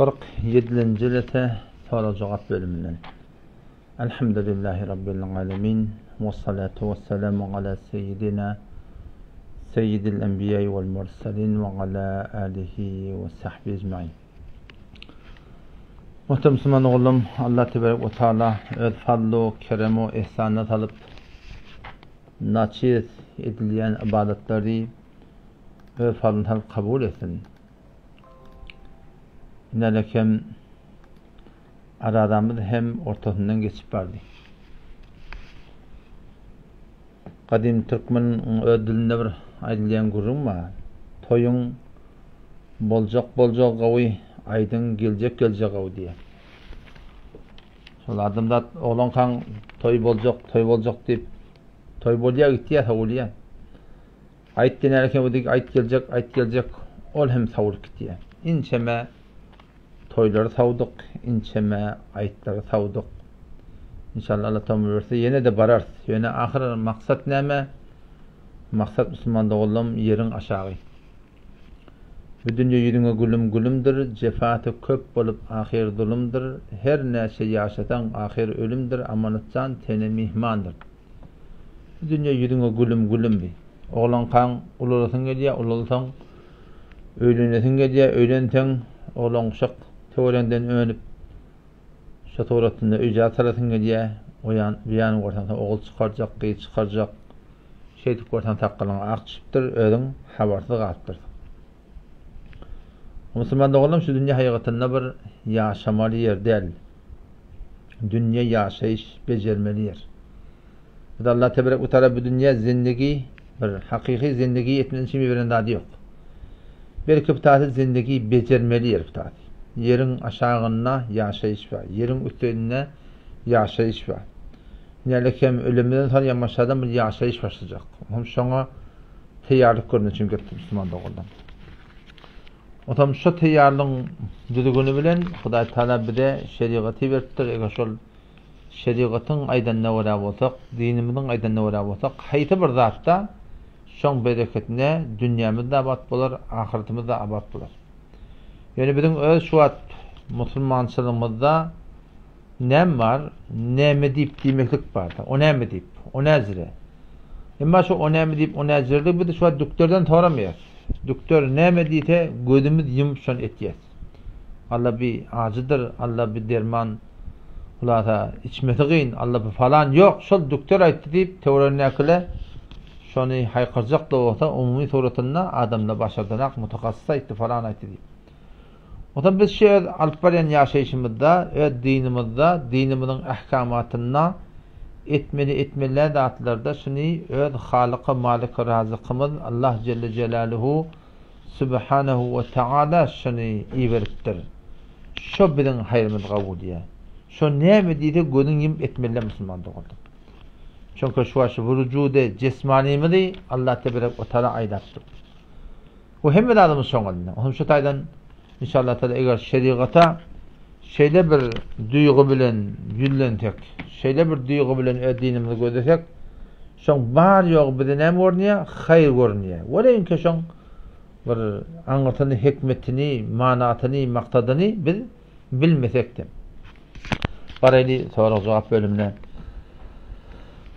47. soru cevap bölümünden. Elhamdülillahi Rabbil alemin. Ve salatu ve selamu ala seyyidil enbiya vel mursalin ve ala alihi ve sahbihi ecmaîn. Muhterem Müslüman oğlum, Allah Tebarek ve Teala öz fadlu, keremu, ihsanat alıp naçiz edilen ibadetleri öz fadlından kabul etsin. İnnelekem aradamız hem ortasından geçip vardı. Kadim Türkmen ödülünde bir aydilen gurum var. Toyun bolcak gavi, aydın gelecek gavi diye. Sol adımda oğlan kan toy bolcak deyip toy bolya gitti ya savuluyor. Ayt denerken bu dik ayt gelecek ol hem savulup gitti ya. İnçeme toyları savuduk, inçeme aytları savuduk. İnşallah Allah tamamlarsa yine de barar. Yine ahir maksat neme? Maksat Müslümanda oğlum yerin aşağı. Bu dünya yüzüne gülümdür, cefatı köp bolup ahir zulümdür. Her neyse yaşatan ahir ölümdür, amanatcan tene mihmandır. Bu dünya yüzüne gülüm bi. Oğlan kan ululasın gediye, ululasın. Öğlenesin gediye, öğlenten oğlan uşak teorenden önüp şatoratında icat salasın gediye, bir ortadan oğul çıkaracak, kıyı çıkaracak. Şeytik ortadan takkalan akçıptır, ödün havarsı qattır. Müslüman oğlum şu dünya hayatında bir yaşamalı yer değil. Dünya yaşayış becermeli yer. Allah Tebarek ve Teala bu dünya zindagi bir hakiki zindagi etmenin için bir adı yok. Bir kıptatı zindagi becermeli yer kıptatı. Yerin aşağına yaşayış var. Yerin üstüne yaşayış var. Nelekem ölümden sonra yamaçlardan bir yaşayış başlayacak. Hem sonra teyarlık görünür çünkü Müslüman doğuldan. O tam şu teyarlığın düdüğünü bilen Huday Teala bir de şeriatı verttir. Eğer şol şeriatın aydanına uğrab olsak, dinimizin aydanına uğrab olsak, hayti bir zatta şon bereketine dünyamızda abat bular, ahiretimizde abat bular. Yani bizim öz şu at Müslümançılığımızda nem var, neme deyip demeklik var. O neme deyip, o nezire. Ama şu o neme deyip, o nezirlik bir de şu at doktordan toramıyor. Doktor neme deyite gözümüz yum şon etiyet. Allah bir acıdır, Allah bir derman ulata içmetiğin, Allah bir falan yok. Şol doktor aytti deyip teorinin akıle şonu haykıracak da olsa umumi suratında adamla başardanak mutakasısa aytti falan aytti deyip. O da biz şey alıp veren yaşayışımızda, dinimizin ahkamatına etmeli dağıtlarda şunu Halık-ı Malik-ı Razıkımız Allah Celle Celaluhu Subhanahu ve Teala şunu iyi veriptir. Şu bilin hayrımız kabul diye. Şu neymi deydi gönün yim etmeli Müslümanlık oldu. Çünkü şu vücude cismanimizi Allah Tebarek ve Teala aydattır. Bu hem adamın sonunda. Onun şu taydan İnşallah taala eğer şeriata şeyle bir duygu bilen yüllensek, şeyle bir duygu bilen dinimizi gözersek, şon var yok bir ne görünüyor, hayır görünüyor. Veleyin ki şon bir anlatını, hikmetini, manatını, maktadını bilmesek de. Barayli soru cevap bölümüne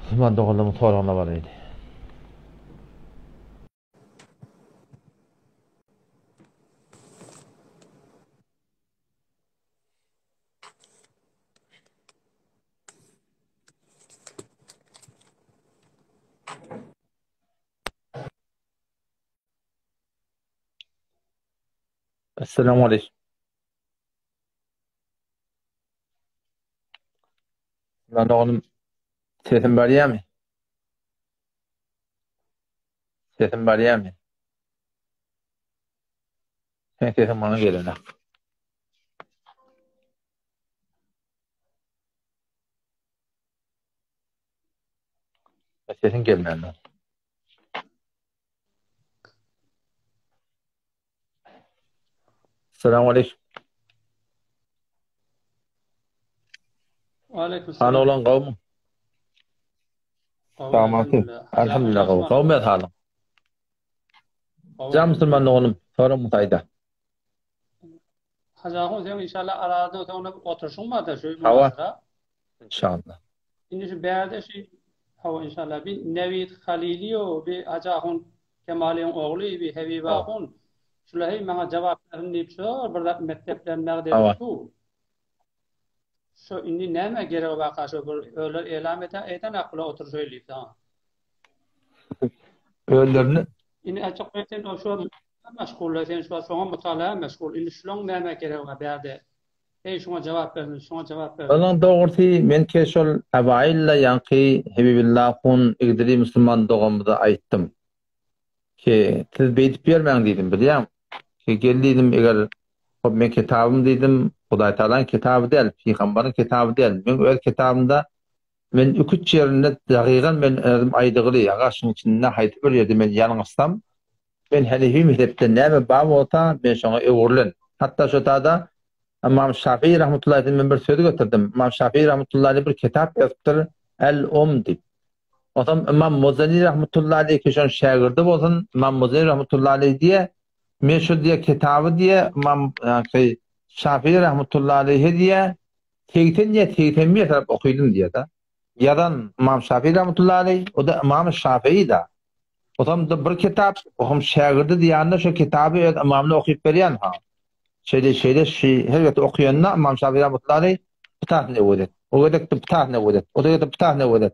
Müslüman doğulluğun soruna barayli. Esselamu Aleyküm. Ben de oğlum sesim var mi? Sesim var mi? Sen sesim bana gelene. Sesin gelmeyen. Esselamu Aleyküm. Aleykümselam. Ana olan kavmum. Tamam. Elhamdülillah kavmum. Kavmum et halim. Can Müslüman oğlum. Sonra mutayda. Hacağın sen inşallah aradın sonra otursun mu da şu Hava münazara. inşallah. Şimdi şu beyerde şey hava inşallah bir Nevid Haliliyo bir Hacağın Kemal'in oğlu bir Hava. Habibahun. Şulahi bana cevaplarını deyip sor. Burada mekteplerine Hava. dersu. Şu indi neme gereği vaka şu öyle elam eden akla otur söyleyip tamam. Öllerini İni açık öğretim o şu meşgul sen şu an mutalaa meşgul. İni şulun neme gereği berde. Ey şuna cevap verin, şuna cevap verin. onun doğrusu men keşol abailla yankı Hebibillah'un igdiri Müslüman doğumda ayttım. Ki siz beytip bermeň dedim bilýän. Ki geldidim eger men kitabım dedim, Hudaý Taala'nın kitabı değil, Peygamberin kitabı değil. Men öz kitabımda men 3 ýerinde dagygan men aýdygyly agaşyň içinde haýtyp berýärdim men ýalňyzsam. Ben Hanefi mezhepde näme bab bolsa men şoňa öwürlen. Hatda şu tada İmam Şafii rahmetullahi aleyhi men bir söz götürdüm. İmam Şafii rahmetullahi aleyhi bir kitap yazıpdyr. El-Um dip. Otam İmam Muzani rahmetullahi aleyhi şoň şagirdi bolsun, İmam Muzani rahmetullahi aleyhi diye meşhur diye kitabı diye İmam Şafii rahmetullahi aleyhi diye tekten bir taraf okuydum diye da. Yadan İmam Şafii rahmetullahi aleyhi o da İmam Şafii da. Otam da bir kitap okum şagirdi diýende şu kitabı imamly okuyup berýän ha. Şeyde her okuyanna İmam Şafii rahmetullahi aleyhi pitahne öwret. O gedek de pitahne öwret. O da pitahne öwret.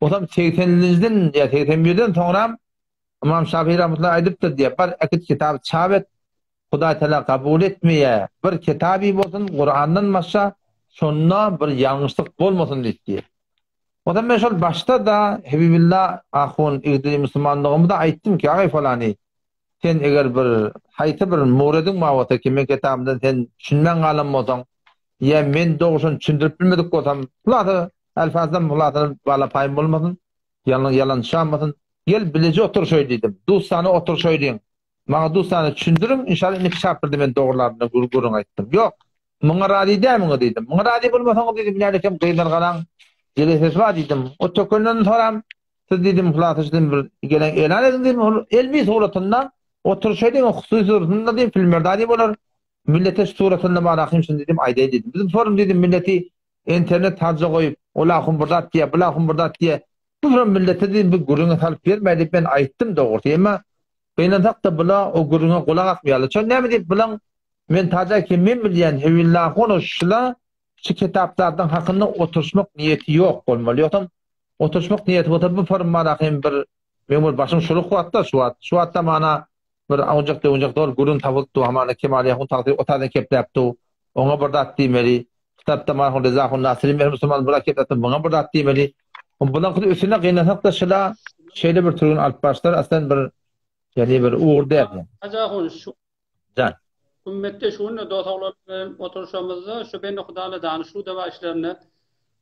Otam 80'linizden ya 81'den sonra İmam Şafii rahmetullahi aýdypdyr diye bir akit kitap çabet Hudaý Taala kabul etmeýe bir kitabi bolsun Kur'andan başga şonda bir ýalňyşlyk bolmasyn diýdi. Otam men şol başta da Hebibillah ahun igdiri Müslümanlygymda aýtdym ki agay falany sen eger bir haýty bir muradyn mawata ki men kitabymdan sen düşünmän galan bolsaň ya men doguşyn düşündirip bilmedik bolsam bulady alfazdan bulady bala paýym bolmasyn yalan şamasyn gel bileje otur söýledim dostany otur söýleýin maňa dostany düşündirin inşallah indi şapyrdy men dogrularynda gurgurun aýtdym ýok muňa rady dämiňi dedim muňa rady bolmasaň dedim nädekem gynal galan gelesiz var dedim o tökünden soram siz dedim fulatyşdyn bir gelen elan edin dedim elmi suratynda otur söýleýin hususy suratynda dedim filmlerde bolar millete suratynda marahym şun dedim aýday dedim bizim forum dedim milleti internet harja goýup olahum burdat diye bulahum burdat diye bu millete dedim bir guruna salyp bermedi ben aýtdym dogry emma beýnadak da bula o guruna gulak atmaýarlar şo näme diýip bulan men taja ki men bilýän Hebillah konuşla şu kitaplardan hakkında oturuşmak niyeti yok bolmaly. Ýokdan oturuşmak niyeti bolsa bu forum marahym bir memur başyň şuruq wagtda şu wagtda mana bir aňjak dol gurun tabypdy hamana Kemal ýa-da taqdir otadan kepläpdi. Oňa bir dat diýmeli. Kitapda marhum Rezahun Nasiri Musulman bir kitapda oňa bir dat diýmeli. Bulan köp üstüne gynnasak da şula şeýle bir türün alyp başlar aslan bir ýani bir uğur däp. Hacağın şu Jan. ümmette şunu dostlar oturuşamızda şu ben Hudaýla danışýar da işlerini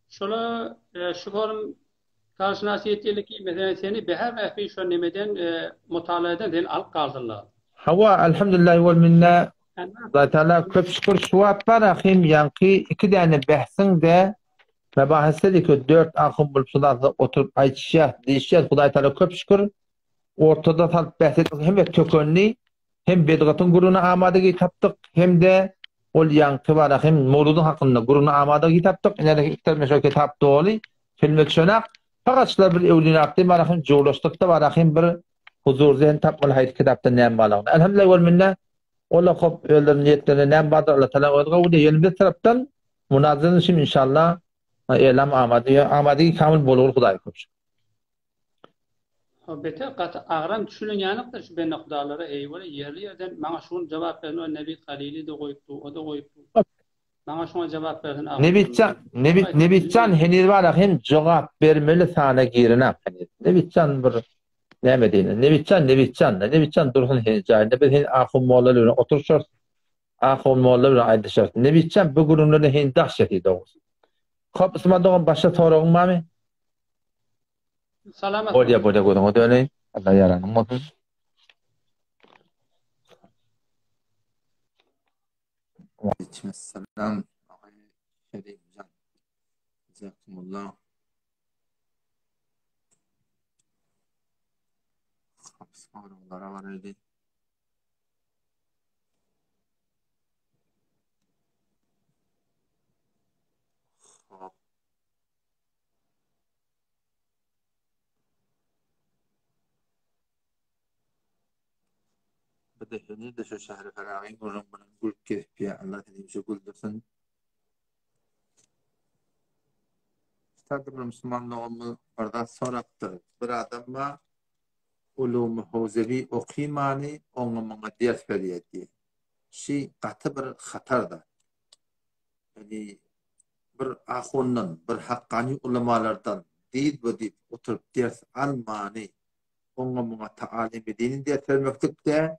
şola şu forum karşınaşy etdiler ki mesela seni beher mehfi şu nimeden mutalaeden den alyp galdylar. Hawa elhamdülillah vel minna Allah Teala köp şükür şu var ahim yankı iki tane bahsin de mebahesleri ki 4 ahım bulup sularda oturup ayçişah diyişah Hudaý Teala köp şükür ortada talıp bahsetmek hem tökönli hem bedgatın guruna amadagy tapdyk hem de ol yankı var ahim mowludun hakynda guruna amadagy tapdyk ene kitap meşe kitap doli filmek şonak fakat şular bir ewlinakdy marahym joglaşdykda var ahim bir huzur zen tapmaly haýt kitapda näme balagyny elhamdülillah vel minna ola hop öldürün niyetlerine nem badır Allah Teala oýga bu ýelimde tarapdan munazarany şim inşallah elam amady kamil bolur Hudaý köp. Beter gat agran düşünen ýanyqdyr şu ben Hudaýlara eýwara ýerli ýerden maňa şunu jogap berdi o Nebi Halili de goýupdy o da goýupdy. Maňa şuna jogap berdi. Nebitcan henir var hem jogap bermeli sana girine. Nebitcan bir näme diýen? Nebitcan dursun hen jaýynda biz hen ahym mollalar oturşar. Ahym mollalar aýdyşar. Nebitcan bu gurumlarda hen dahşet edi dogry. Hop ismadagyn başa soragyň barmy? Salamat. Bolýa goýdum o döne. Allah ýaranyň bolsun. Aleykümselam. Şerifcan. Jazakumullah. Sorulara var idi. بدهني ده شو شهر فراغين ورمنا نقول كيف يا الله تديم شو قلت لسن استقبل مسلمان نوم بردا صارت برادم ما علوم حوزوی اقیمانی اون مقدیت فریدی شی قطبر خطر ده yani bir ahundan bir hakkani ulamalardan değil bu değil oturup ders almani onunla taalimi dinin ders vermekte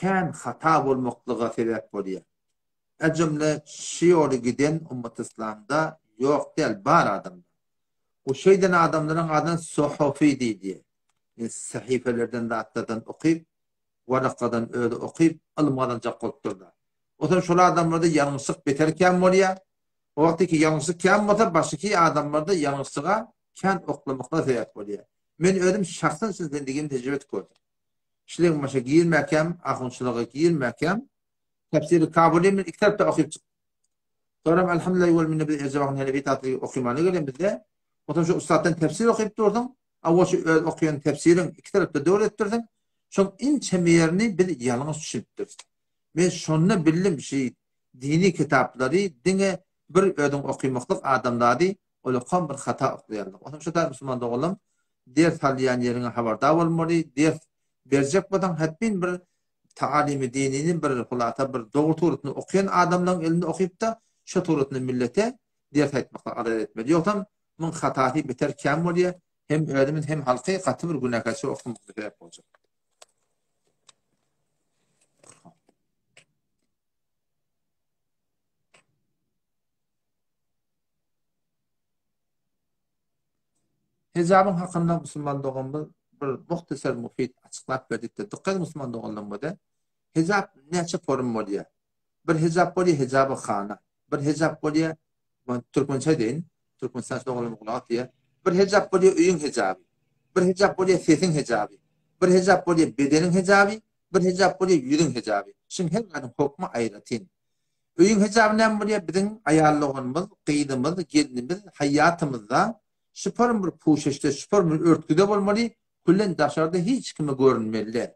kan hata olmaklığa sebep oluyor. Cümle şiori giden ümmet İslam'da yok değil var adam. O şeyden adamların adını suhufi diye. Sahifelerden de atladan okuyup varakadan öyle okuyup almadan cakotturlar. O zaman şöyle adamlarda yanlışlık beterken oluyor. O vaktiki yanlışlık ken olsa başka adamlarda yanlışlığa ken oklamakla sebep oluyor. Ben öyle şahsen sizden tecrübe gördüm. Şileğin başa girmekem, ahunçılığa girmekem, tefsiri kabulü'nün iki tarafta okuyup çıktım. Sonra elhamdülillah yol minne bir ecevakın hele tatlı okumanı gelin bizde. O zaman şu ustaddan tefsir okuyup durdum. Avvaşı okuyan tefsirin iki tarafta doğru ettirdim. Sonra ince meyerini bir yalnız düşünüptürdüm. Ve sonra bildim şey, dini kitapları dine bir ödün okumaklık adamları öyle kan bir hata okuyalım. O zaman şu da Müslüman doğalım. Ders haliyen yerine haberdar olmalı. Ders verecek badan hepin bir taalimi dininin bir hulata bir doğru tuğrutunu okuyan adamların elinde okuyup da şu tuğrutunu millete ders etmekle adet etmeli. Yoksa bunun hatası biter kem oluyor. Hem öğrenimin hem halkı katı bir günahkarşı okumakla sebep olacak. Hicabın hakkında Müslüman doğumlu bir muhtasar mufid açıklap verdik de dikkat Müslüman doğumlu da hicab neçe form oluyor? Bir hicab oluyor hicab-ı khana. Bir hicab oluyor Türkmençe deyin. Türkmenistan doğumlu kulak diye. Bir hicab oluyor uyun hicabı. Bir hicab oluyor sesin hicabı. Bir hicab oluyor bedenin hicabı. Bir hicab oluyor yüzün hicabı. Şimdi her kadın hukmu ayrıtın. Uyun hicabı ne oluyor? Bizim ayarlığımız, kıydımız, gelinimiz, hayatımızda süper bir puşeşte, süper bir örtüde olmalı. Kullen dışarıda hiç kimi görünmeli.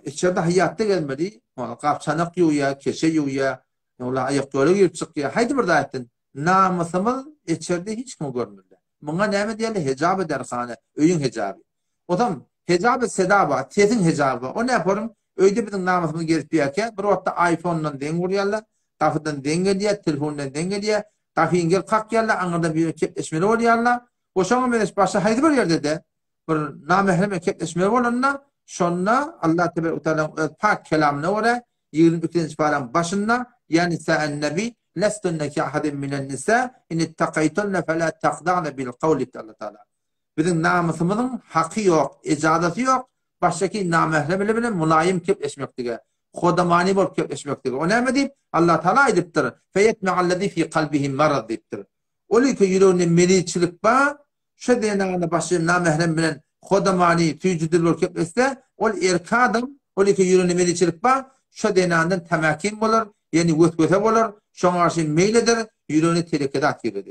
İçeride hayatta gelmeli. Kapçanak yuya, kese yuya, ayakları yırtık ya. Haydi burada ettin. Namusumuz içeride hiç kimi görünmeli. Buna ne diyelim? Hicab edersane. Öyün hicabı. O zaman hicab-ı sedaba, tesin hicabı. O ne yaparım? Öyle bizim namusumuz gelip bir yaka. Bir orta iPhone'dan den vuruyorlar. Kafıdan den geliyor, telefondan den geliyor. Kafi ingel kalk yerler, anında bir kepleşmeli oluyorlar. O sonra menes başta haydi bir yerde de bir namahrem kepleşmeli olanlar. Sonra Allah Teala pak kelamına oraya 22. paranın başında yani sen nebi lestunne ahadin minen nisa in ittaqaytunne fela taqda'na bil kavli Allah Teala. Bizim namusumuzun hakkı yok, icazeti yok. Baştaki namahremle bile mulayim kepleşmektedir. Kodamani bol kepleşmektedir. O ne deyip Allah Teala ediptir. Feyetme'allezî fî kalbihi marad deyiptir. Öyle ki yüreğinde meliçilik var. Şu denağına başı namahrem bilen kodamani tüycüdürler kepleşse o erkadam öyle ki yüreğinde meliçilik var. Şu denağından temakin olur. Yani vöt-vöte olur. Şuna karşı meyledir. Yüreğini tehlikede atıyor.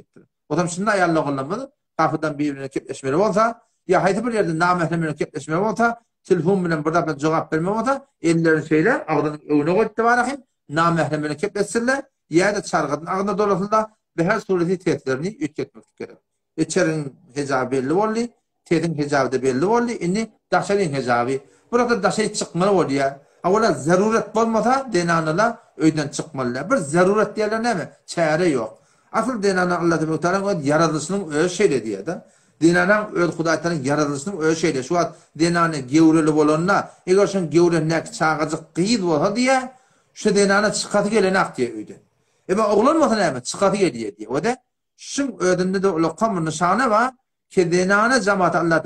O zaman şimdi ayarlı olmalı. Kapıdan birbirine kepleşmeli olsa ya haydi bir yerde namahremle kepleşmeli olsa telefon bilen burada cevap verme olsa ellerini şeyler ağzının önüne koyup varahim namahremle kepleşsinler ya da çargıdın ağzına dolasında ve her sureti tehditlerini yükletmek gerek. İçerin hicabı belli oldu. Tehdin hicabı da belli oldu. İnni daşarın hicabı. Burada daşarı çıkmalı oluyor. Ama zaruret olmasa denanla öyden çıkmalılar. Bir zaruret diyorlar ne mi? Çare yok. Asıl dinana Allah Teala yaratılışının öyle şeyle diye de. Dinana öyle Hudaý Teala yaratılışının öyle şeyle. Şu an dinana gevureli olanlar, eğer şun gevurelnek çağacık kıyıd olsa diye, şu dinana çıkatı gelenek diye öyle. Ben oğlan mı ne mi? Çıkatı geliyor diye. O da şun ödünde de öyle kamu nişanı var ki dinana cemaat Allah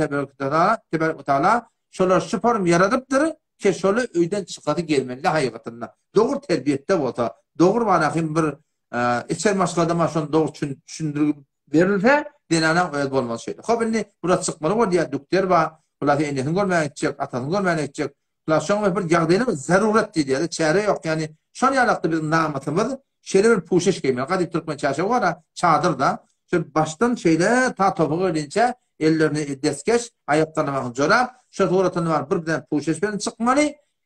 Teala şöyle süperim yaratıptır ki şöyle öyden çıkatı gelmeli hakikatinde. Doğru terbiyette olsa, doğru manakım bir içer maşgalda maşon doğru düşündürüp verilse dinana öyle olmaz şeyler. Hobini burada çıkmalı var diye doktor var. Ular endişen görmeye gidecek, atanın görmeye gidecek. Ular şuna bir yağdayla zaruret diye de çare yok yani. Şun yalakta bir namatımız şeyler bir puşeş giymiyor. Kadi Türkmen çarşı var ha çadır da. Şu baştan şeyler ta topuğu ödünce ellerini deskeş, ayaklarına bakın çorap. Şu tuğratını var birden puşeş verin çıkmalı.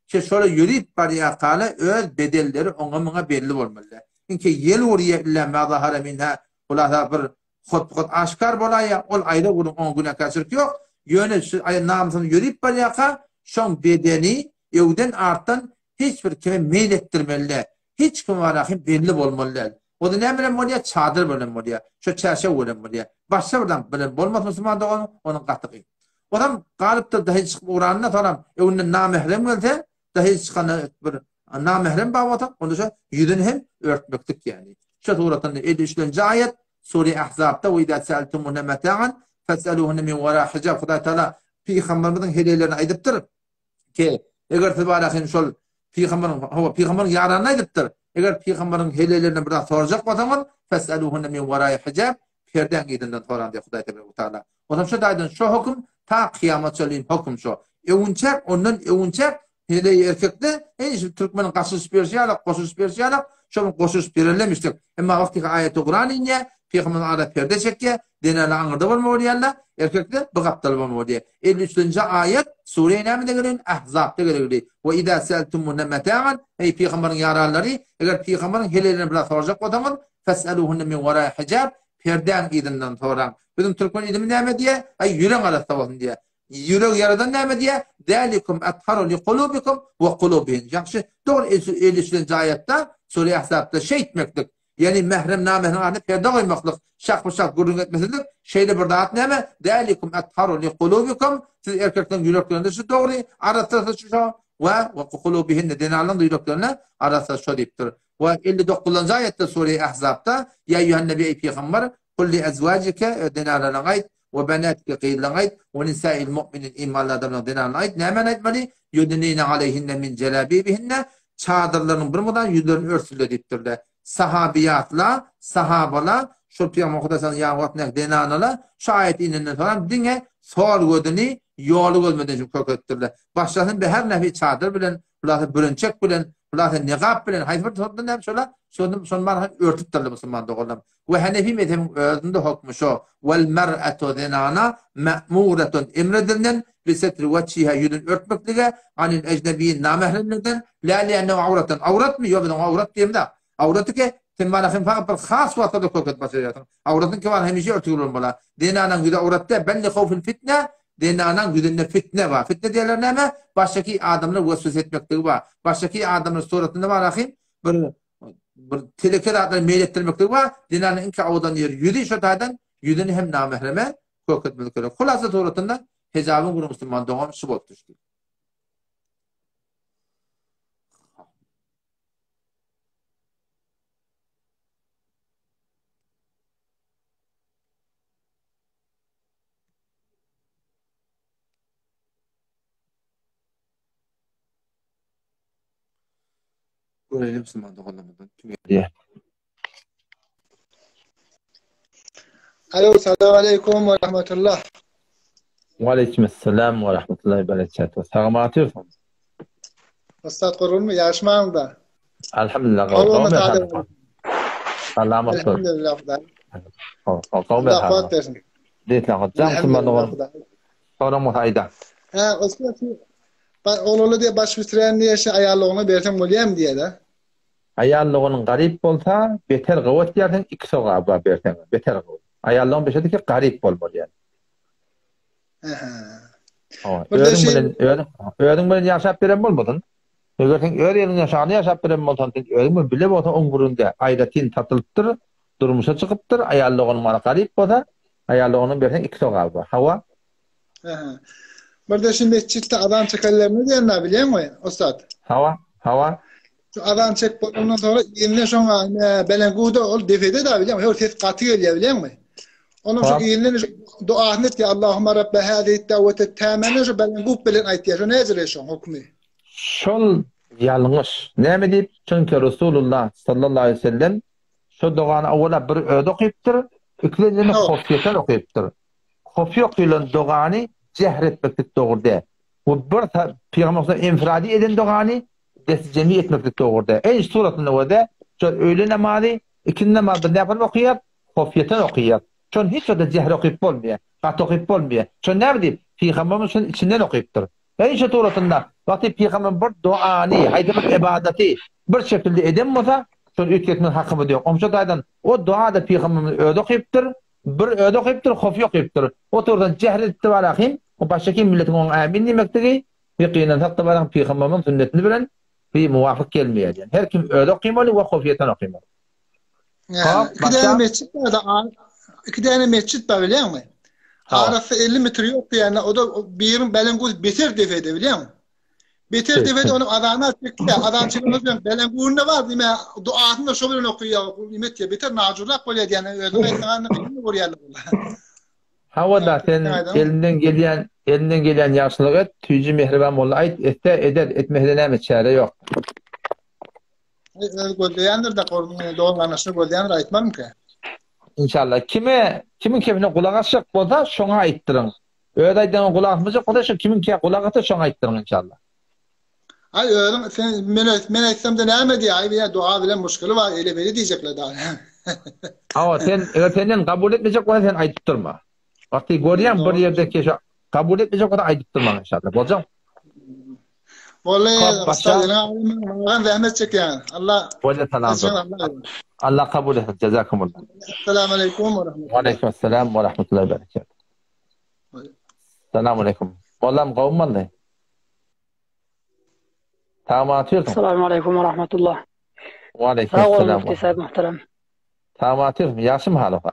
şöyle yürüyüp bariya kala öz bedelleri ona mına belli olmalı. Çünkü yel oraya illa ma zahara minha ulada bir hot aşkar bolaya ol ayda bunun 10 güne kaçırk yok. Yöne ay namsını yürüyüp bariya ka şon bedeni evden artan hiçbir kime meylettirmeli. Hiç kim var ahim belli olmalı. O da ne bileyim oraya çadır bölüm oraya. Şu çarşı bölüm oraya. Başka buradan bölüm. Olmaz Müslüman da onun katığı. Adam kalıptır dahi çıkıp uğranına tamam. Onun namahrem geldi. Dahi çıkanı bir namahrem bağladı. Onu da yüzünü hem örtmektik yani. Şu suratında 53. ayet Sure Ahzab'da ve idâ se'eltumûne meta'an fes'elûhunne min verâ hicab. Huday Teala Peygamberimizin hediyelerini aydıptır. Ki eğer tebarakin şol Peygamberin yaranını aydıptır. Eğer Peygamberin hediyelerini biraz soracak batamın fes'elûhunne min verâ hicab. Perden gidinden soran diye Huday Teala. O zaman şu daydın şu hüküm ta kıyamet söyleyin hüküm şu. Evunçak onun evunçak hele erkekte hiç Türkmenin kasus persiyalak kasus persiyalak şunun kasus belirlemiştik. Ama vakti ayet-i Kur'an'ın Peygamber arada perde çekke denele anırda var mı oraya erkekte bıqaptal var mı oraya. 53. ayet Sure-i Nam'da gelen Ahzab'da gelen ve idâ seltumunne meta'an ey Peygamberin yararları eğer Peygamberin helelerini biraz soracak adamın fes'elûhunne min verâ hicab perden idinden soran. Bizim Türkmen idimi ne diye? Ay yürek arası olsun diye. Yürek yaradan ne diye? Dalikum atharu li kulubikum ve kulubihim. Yakşı doğru 53. ayette Sure-i Ahzab'da şey etmektik. Yani mehrem namahrem arasında perde koymaklık. Şak bıçak gurrun etmesidir. Şeyde burada at neme? Dalikum atharu li kulubikum. Siz erkeklerin yüreklerinde şu doğru. Arası şu ve kulubihin de denalan yüreklerine arası şu deyiptir. Ve 59. ayette Sure-i Ahzab'da ya eyyühen nebi ey peygamber kul li ezvacike denalan ayet ve benatike qeylan ayet ve nisa'il mu'minin imanlardan denalan ayet nemen etmeli yudnine aleyhinne min celabibihinne çadırlarının birmadan yüzlerini örtüldü deyiptir. Sahabiyatla, sahabala, şu Peygamber Kudasan yağvatnak denanala, şu ayet ininden sonra dine sor gödünü yolu ölmeden şu kökettirler. Başlasın bir her nefi çadır bilen, bürünçek bilen, niqab bilen, hayfır tutun hem şöyle, sonman örtüttürler Müslüman doğrulam. Ve Hanefi mezhebinin özünde hükmü şu, vel mer'atu denana me'muretun emredilinen bi setri veciha yüzün örtmekliğe, anil ecnebiyin namehremlikten, la li'ennehu avratın. Avrat mı? Yok, avrat diyeyim de. Avratı ki tembalakın fakat bir khas vaxtada köket başlayatın. Avratın ki var hemişe örtülür olmalı. Dinanan güde avratta belli khawfil fitne, dinanan güdünde fitne var. Fitne diyorlar ne mi? Baştaki adamları vesvese etmektir var. Baştaki adamların suratında var akım bir teleket adamları meylettirmektir var. Dinanan inki avudan yer yüzü şotaydan yüzünü hem namahreme köketmektir. Kulasa suratında hecabın kuru Müslüman doğum şu bot düştü. Görelim Müslüman doğumlardan. Alo, selamun aleyküm ve rahmetullah. Ve aleykümselam ve rahmetullahi ve berekatuhu. Sağım atıyorsun. Ustad kurun mu? Yarışmağım da. Elhamdülillah. Allah'a emanet olun. Elhamdülillah. Allah kuat versin. Deyitler hocam. Müslüman doğum. Sonra muhayda. Ustad ben oğlu diye baş bitiren diye ayarlığını versen olayım diye de. Ayarlığının garip olsa beter kuvvet yerden iki soğuğa versen. Beter kuvvet. Ayarlığın beşedi ki garip olmalı yani. Öğren bilen yaşap veren olmadın. Öğren yaşağını yaşap veren olmadın. Öğren bile olsa on burunda ayratin tatılıptır, durmuşa çıkıptır. Ayarlığının bana garip olsa ayarlığının versen iki soğuğa var. Hava? Burada şimdi çifte adam çekerlerini diyen ne biliyor musun Ustad? Hava? Şu adam çek ondan sonra eline sonra belenguda ol defede de biliyor musun? Hor katı geliyor biliyor musun? Onun şu eline dua net ki Allahümme Rabbe hâzi davete tâmene şu belengub belen ayet ya. Şu ne yazılıyor şu hükmü? Şol yanlış. Ne mi deyip? Çünkü Resulullah sallallahu aleyhi ve sellem şu duanı avvela bir öde okuyuptur. İkincini hofiyeten okuyuptur. Hofiy okuyulan duanı cehretmektik doğru de. Bu bir Peygamber'in infiradi eden duanı cemi etmektik doğru de. En suratında o da öyle namazı, ikindi namazı ne yapar okuyar? Hofiyeten okuyar. Çün hiç o da cehr okuyup olmuyor. Kat okuyup olmuyor. Çün ne diyeyim? Peygamber'in içinden okuyuptur. En suratında Vakti peygamber bir duani, haydi bir ibadeti bir şekilde edemmosa, şol ütketmen hakkı diyor. Omşa daydan o dua da peygamberimiz öde okuyuptur, bir öde okuyuptur, hofi okuyuptur. Oturdan cehretdi barahim, o baştaki milletin on amin demektigi, yaqinan hatta barahim peygamberimiz sünnetini bilen bir muvafık gelmeyedi. Yani her kim öde okuymalı ve hofiyeten okuymalı. Yani iki tane mescit var biliyor musun? Arası 50 metre yoktu yani. O da birin Belenguz beter defede biliyor musun? Beter defede onun adamına çıktı. Adam çıkınca Belenguz'un ne var değil mi? Duasını şu böyle okuyor. Ümmet ya beter nacurlak oluyor yani. Öyle insanlar ne koruyorlar. Havada sen elinden gelen yaşlığı tüycü mehriban molla ait eder etmehden çare yok. Goldeyandır da doğal anlaşılır goldeyandır aytmam ki. İnşallah. Kimin kefine kulak asacak bolsa şoňa aýtdyryň. Öýde aýdan kulak asmajak bolsa şu kimin ke kulak asy şoňa aýtdyryň inşallah. Ay öýle sen men aýtsam da näme diýär? Ay bir dua bilen muşkulu var, ele beri diýjekler daha. Awa senden kabul etmejek bolsa sen aýtyp durma. Wakty görýän bir ýerde ke kabul etmejek bolsa aýtyp durma inşallah. Boljam. Vallahi ustalarına rahmet çek yani. Allah Allah kabul etsin. Cezakumullah. Selamun aleyküm ve rahmetullah. Ve aleykümselam ve rahmetullahi ve berekatuhu. Selamun aleyküm. Wallam qawmallah. Tamam atıyorsun. Selamun aleyküm ve rahmetullah. Ve aleykümselam. Sağ olun müftü sahib muhterem. Tamam atıyorsun. Yaşım halıqa.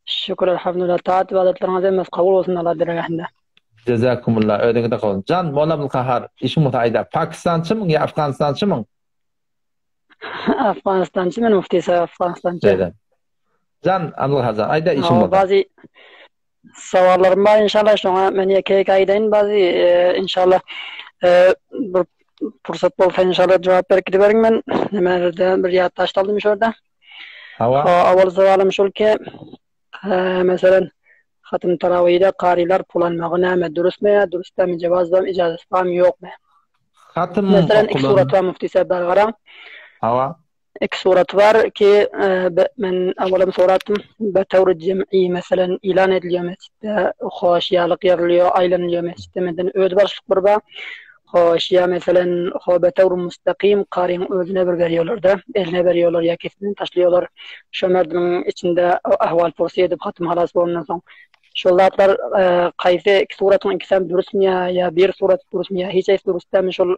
Şükür elhamdülillah. Taat ve adetlerinize emez kabul olsun Allah dergahinde. Cezakumullah. Öyle de kalın. Can Molam Kahar işi mutayda. Pakistançı mı ya Afganistançı mı? Afganistançı men müftü sahib Afganistançı. Can Abdul Hazar. Ayda işim mutayda. Bazı savallarım var inşallah. Şuna men yekek aydayn bazı inşallah bir fırsat bolsa inşallah cevap berip giderim men. Hemen bir yat taştaldım şurada. Awal savalim şol ki mesela Hatım taravihde qariler pulanmağı näme durustmy ya durustmy jawazdan icazat var ýokmy? Hatım mesela iki surat var müftü sahib bargara. Hawa İki surat var ki men awalım suratım betawr cem'i mesela ilan ediliyor mescidde hoşyalyk ýerliyor aýlanylıyor mescidde menden öýde barşyk bir ba hoşya mesela betawr mustaqim qaryň özüne bir berýärler da eline berýärler ýa kesini taşlıyorlar şu merdimin içinde ahwal porsiye edip hatım halas bolundan soň şollatlar qaysi iki suratyň ikisem durustmy ýa bir surat durustmy ýa hiç durustmy şol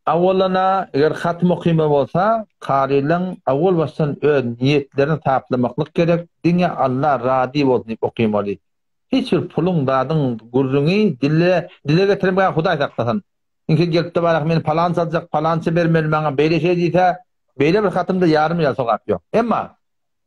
awwalana eger hatym okuyma bolsa qarileň awwal başdan öz niýetlerini taplamaklyk gerek. Diňe Allah radi bolsun diýip okuymaly. Hiç bir pulun dadyň gurruňy dile getirmän Hudaý saklasyn. Inki gelip de barak men palança aljak, palança bermeli maňa beýle şey diýse, beýle bir hatymda ýarym ýa sogap ýok. Emma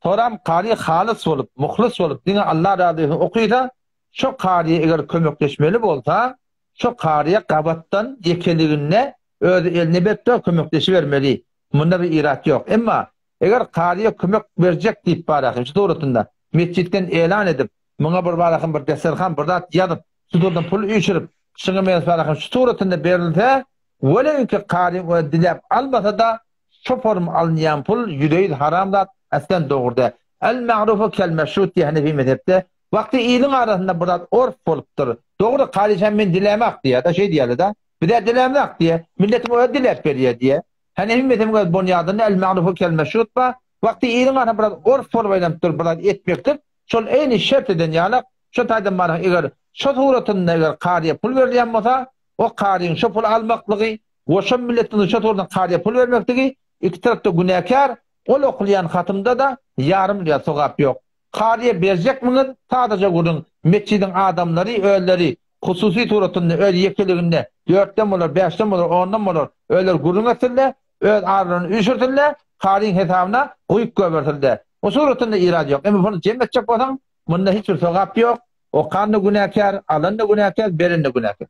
Toram qari halis bolup, muhlis bolup, diňe Allah rady okuyda, şu qari eger kömekleşmeli bolsa, şu qariye gabatdan yekeligine öz eline betde kömekleşi bermeli. Munda bir irat ýok. Emma eger qariye kömek berjek diýip barak, şu doğrultunda mescitten elan edip, muňa bir barakym bir deserhan bir zat ýazyp, şudan pul üýçürip, şuňa men barakym şu doğrultunda berilse, welenki qari we dilap albata da şu form alınýan pul ýüreýi haramda aslen doğurda. El-ma'rufu kel-meşrut diye Hanefi mezhepte. Vakti iyiliğin arasında burada orf bolupdur. Doğru kardeşim men dilemek diye da şey diýerler da. Bir de dilemek diye. Milletim öyle dilep beriyor diye. Hanefi mezhebinin bunyadını el-ma'rufu kel-meşrut ba. Vakti iyiliğin arasında burada orf bolupdur. Burada etmektir. Şol eyni şert eden ýalyk şu taýdan barak eger şu suratynda eger qariye pul berýän bolsa, o qariň şu pul almaklygy, o şu milletin şu turdan qariye pul bermektigi iki tarapda günäkär. Ol okuyan hatımda da yarım lira sogap yok. Qariye berjek miňin sadece gurun mescidin adamları ölleri hususi turatında öl yekeliginde 4'den bolar 5'den bolar 10'dan bolar öller gurun atıldı öl arlany üşürtüldi qariň hesabına goýup göbertildi. O suratında irad yok. Emma bunu cemmetçek bolsaň munda hiç bir sogap yok. O kandy günäkär, alan da günäkär, beren de günäkär.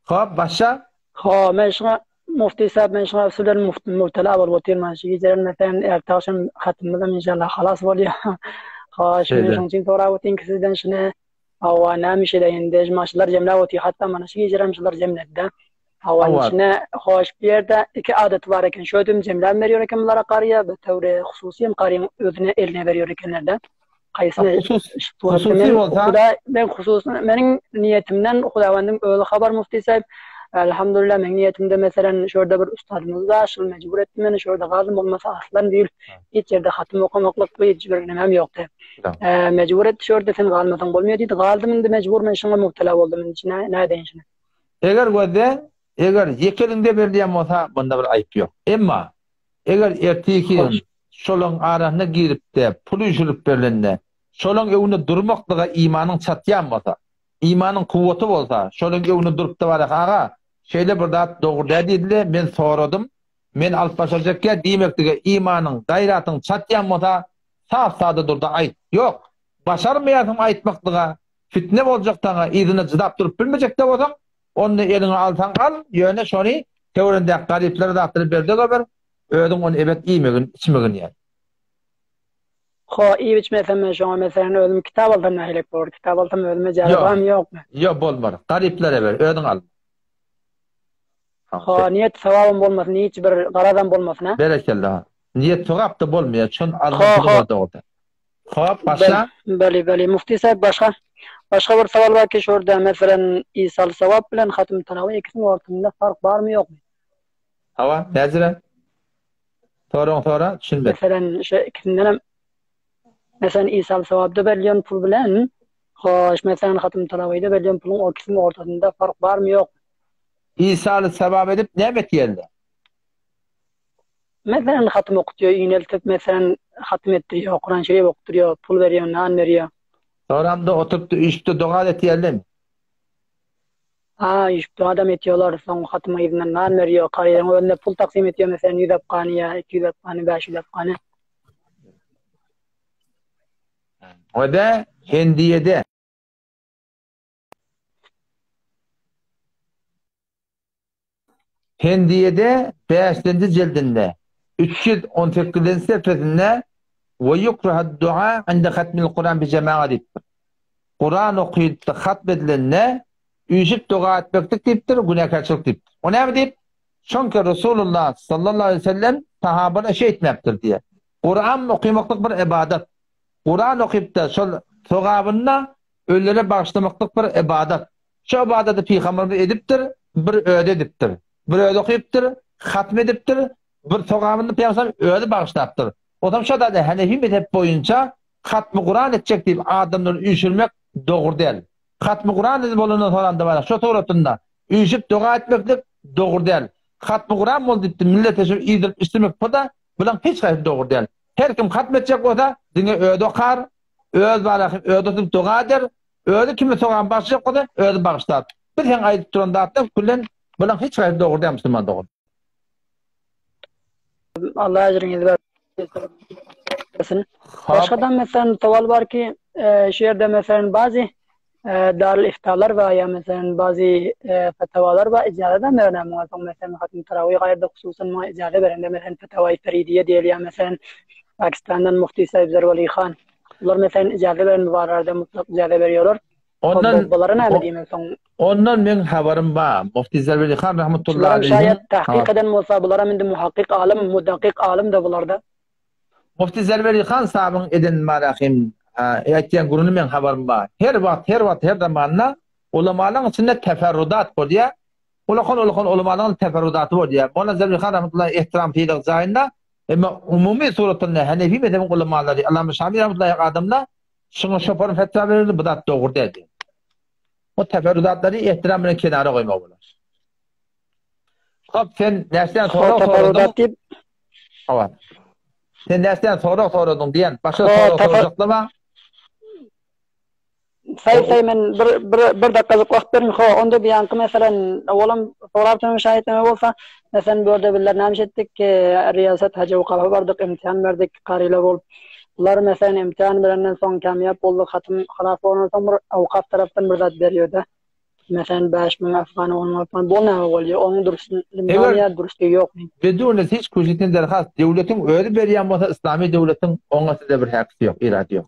Hop başa? Ha meşga Mufti sahib men şuna sülen muhtela bol botir manşi jerin meten ertaşım hatmda inşallah halas bolýar. Ha şunu şunçin tora botin ki sizden şuna awana mişe inde maşlar jemla boti hatta mana şi jeramşlar jemletde. Awana şuna hoş bir yerde iki adet var eken şödüm jemla berýär eken bulara qariya be tawre hususiyen qariň özüne eline berýär ekenlerde. Qaysını Hususi olsa Xuda ben hususan mening niyetimden Xudavandım öyle haber mufti sahip. Elhamdülillah mening niyetimde mesela şurada bir ustadımız da aşıl mecbur etti meni şurada gazım olmasa aslan değil. Hiç yerde hatım okumaklık hiç bir nemem yoktu. Mecbur etti şurada sen galmasan bolmuyor dedi. Galdım indi mecbur men şuna muhtela oldum. Ne deyin şuna. Eğer yekelinde berdiyen olsa bunda bir ayıp yok. Emma eğer erteki şolun arasına girip de pulu yürüp berlende şolun evine durmaklığa imanın çatyan olsa, imanın kuvveti olsa, şolun evine durup da var ağa şeyle burada doğru dediyle men soradım. Men alıp başaracakya demektige imanın, gayratın çatyan olsa saf sade durda ayıp yok. Başarmayasın ayıtmaklığa fitne olacaktan izine çıdap durup bilmeyecek de olsan onu eline alsan al, yöne şonu teorinde gariplere de attırıp berdi haber. Ödün onu evet iyimegin, içmegin yani. İyi biçmesem ben şu an mesela ölüm kitap aldım nehilik var. Kitap aldım ölüme cevabım yok mu? Yok bolmar. Gariplere ver, ödün al. Niyet sevabım bolmasın, hiç bir garadan bolmasın ha? Berekellah. Niyet sevap da bolmuyor. Çün alıntılı da oldu. Başka? Beli. Mufti sahip başka bir saval var ki şurada mesela İsa'l sevap bilen hatım tanavı ikisinin ortasında fark var mı yok mu? Hava, nezire? Sonra düşünme. Mesela ikisinden mesela İsa'l sevapda belirlen pul bilen hoş mesela hatım tanavıyda belirlen pulun o ikisinin ortasında fark var mı yok mu? İsa'l sevap edip ne beklerdi? Mesela hatım okutuyor, iğneltip mesela hatım ettiriyor, Kur'an-ı Şerif okutuyor, pul veriyor, nan veriyor. Sonra da oturup işte dua et yerler mi? İşte adam etiyorlar, son hatıma izinden nan veriyor, kariyerine önüne pul taksim ediyor mesela 100 Afganiye, 200 Afganiye, 500 Afganiye. O da Hendiye'de. Hendiye'de 5. cildinde 318. sayfasında ve yukraha dua inde hatmil Kur'an bi cemaat deyiptir. Kur'an okuyup da hatmedilenine üyüşüp dua etmektik deyiptir, günahkarçılık deyiptir. O ne deyip? Çünkü Resulullah sallallahu aleyhi ve sellem sahabana şey etmektir diye. Kur'an okuymaklık bir ibadet. Kur'an okuyup da sevabına ölülere bağışlamaklık bir ibadet. Şu ibadeti peygamberimiz ediptir, bir öde ediptir. Bir öde okuyuptir, hatm ediptir, bir sevabını peygamber öde bağışlaptır. O zaman şu da Hanefi mezhep boyunca hatm-ı Kur'an edecek deyip adamları üyüşürmek doğru değil. Hatm-ı Kur'an edip olundan sonra da var. Şu doğrultunda üyüşüp dua etmeklik doğru değil. Hatm-ı Kur'an oldu deyip millete şu iyidir istemek bu da bunun hiç gayet doğru değil. Her kim hatm edecek o da dine öde okar, öde bağışlar, öde dua eder, öde kimi soğan başlayacak o da öde bağışlar. Bir sen ayet duranda attık kullen bunun hiç gayet doğru değil Müslüman doğru. Allah ecrini versin. Başkadan mesela saval var ki şu yerde mesela bazı darül iftalar var ya mesela bazı fetavalar var icazeden veren mesela hatim taravih gayrı hususan ma icazet veren mesela fetavai feridiye diye ya mesela Pakistan'dan Mufti Said Zarwali Khan bunlar mesela icazet veren varlarda mutlak icazet veriyorlar. Ondan men haberim var. Mufti Zarwali Khan rahmetullahi aleyhi. Şayet tahkik eden olsa bunlara mende muhakkik alim, mudakkik alim de bunlarda. Mufti Zarwali Khan sahabın eden marahim ayetken gurunu men haberim var. Her vaxt her zamanla ulamaların içinde teferrudat var diye. Ulakon ulamaların teferrudatı var diye. Ona Zarwali Khan rahmetullahi ihtiram fiilik zayında ama umumi suratında Hanefi mezhebin ulamaları Allame Şamil rahmetullahi adamla şunu şoförün fetva verirdi bu da doğru dedi. O teferrudatları ihtiramını kenara koymak olur. Hop sen dersten sonra sordun. Evet. Sen dersten sonra sordun diyen başka soru soracaklar mı? Say men bir dakikalık vakt verin. Onda bir yankı mesela oğlum sorarken şahitleme olsa mesela böyle bir namş ettik ki riyaset hacı vakafı vardık, imtihan verdik kariyle olup. Bunlar mesela imtihan verenden son kamyap olduk, hatım halaf olursan bir avukaf taraftan bir zat veriyordu. Mesela 5.000 Afgan, 10.000 Afgan, bu ne oluyor? Onun dürüstlüğü yok. Bedûnes hiç kujitin derhast, devletin öyle veriyen olsa İslami devletin ona size bir hakkı yok, iradı yok.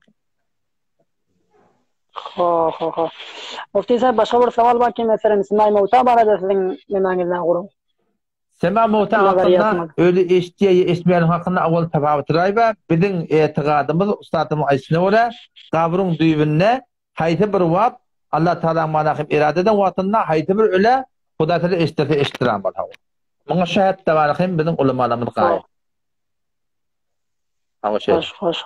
Mufti sahib başka bir saval var ki mesela İsmail Mevta barada sizin memanizden kurun. Sema mota hakkında öyle eştiği esmeyen hakkında avval tefavütüray ve bizim etiqadımız ustadımız aysine ola kabrun düğününe hayti bir vat Allah Teala manakib iradeden vatında hayti bir öyle Huda Teala eştiram var. Buna şahit de var ki bizim ulemalarımız gayet. Hoş.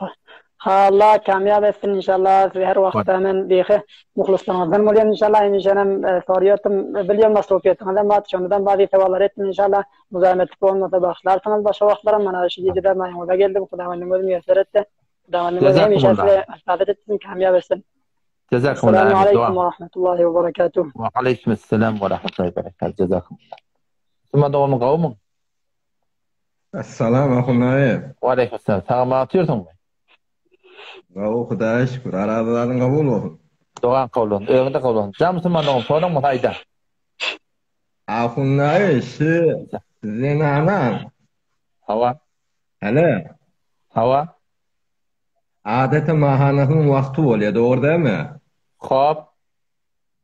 Allah kamyab etsin inşallah. Her vakit hemen bir muhlislarımızdan mulayım inşallah. İnşallah soruyorum. Biliyorum nasıl okuyorsunuz. Ben şundan bazı tevalar ettim inşallah. Muzamet olmasa başlarsanız başka vakitlerim bana şu gecede ben orada geldim. Kudamanım özüm yeter etti. Kudamanım özüm inşallah davet etsin kamyab etsin. Cezakumullah. Selamun aleyküm ve rahmetullahi ve berekatuhu. Ve aleykümselam ve rahmetullahi ve berekatuhu. Cezakumullah. Suma doğum kavmun. Assalamu alaikum. Ve aleykümselam. Sana atıyorsun mu? Xudoga shukr, arabalarning qabul olsun. Doğan kavlun, öğünde kavlun. Camsıman doğum, sonra mı hayda? Axunnayi sizin anan. Hava. Hele. Hava. Adeti mahanasının vakti oluyor, doğru değil mi? Hop.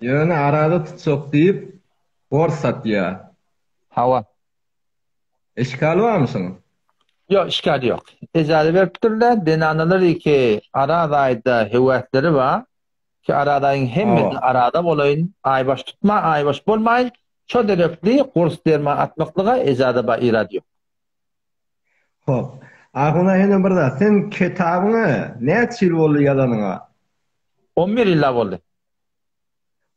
Yani arada tutsak deyip borç satıyor. Hava. İşgal var mısın? Yok, işgali yok. Ecazı veriptirler. Denanalar ki aradayda hüvvetleri var. Ki aradayın hemmetin arada olayın. Aybaş tutma, aybaş bolmayın. Şu derepli kurs derme atmaklığa ecazı var irad yok. Hop. Axuna yine burada sen kitabını ne çil oldu yalanına? 11 illa oldu.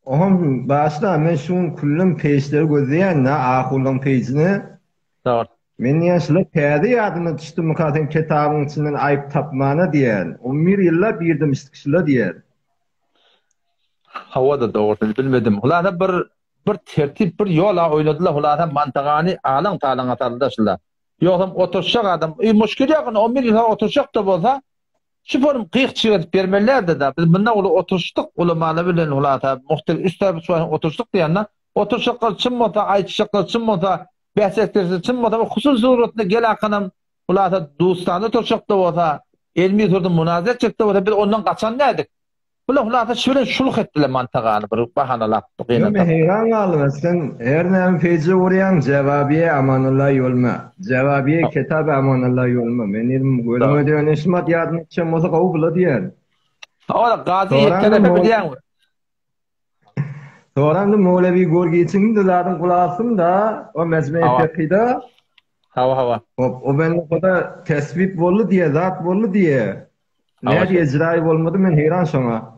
Oğlum başta ben şunun kullum peşleri gözleyen ne axulun peşini. Doğru. Men yaşlı perde yadına düştüm mukaten kitabın içinden ayıp tapmana diyen. 11 yılla birdim iştikşila diyen. Hava da doğru bilmedim. Ularda bir tertip bir yola oynadılar. Ularda mantığını alan talan atarlar şunlar. Yokum oturacak adam. Müşkül yok. 11 yıl oturacak da olsa şu form qıyıq çıkartıp vermelerdi de. Biz bundan oturuştuk. Ulamalı bilen ularda muhtelif üstler suan oturuştuk diyenler. Oturacak çım olsa, aytacak çım olsa, bahsettirse çım olsa, husus suretinde gel akınım ularda dostanda oturacak da olsa, ilmi turda münazir çıktı olsa biz ondan kaçan neydik? Ularda şöyle şuluk ettiler mantığını bir bahanalar. Ben heyran kaldım. Sen her neyim feyzi uğrayan cevabiye amanullah yolma. Cevabiye kitab amanullah yolma. Ben dedim gözüme diyen eşmat yardım edeceğim olsa kavu bula diyen. Ola gazi yetkene biliyen mi? Sonra da Mevlevi Gorgiç'in de zaten kulağısım da o mezmeye fekida. Hava. O ben o kadar tesbih bollu diye, zat bollu diye. Ne diye icrayı olmadı ben heyran sonra.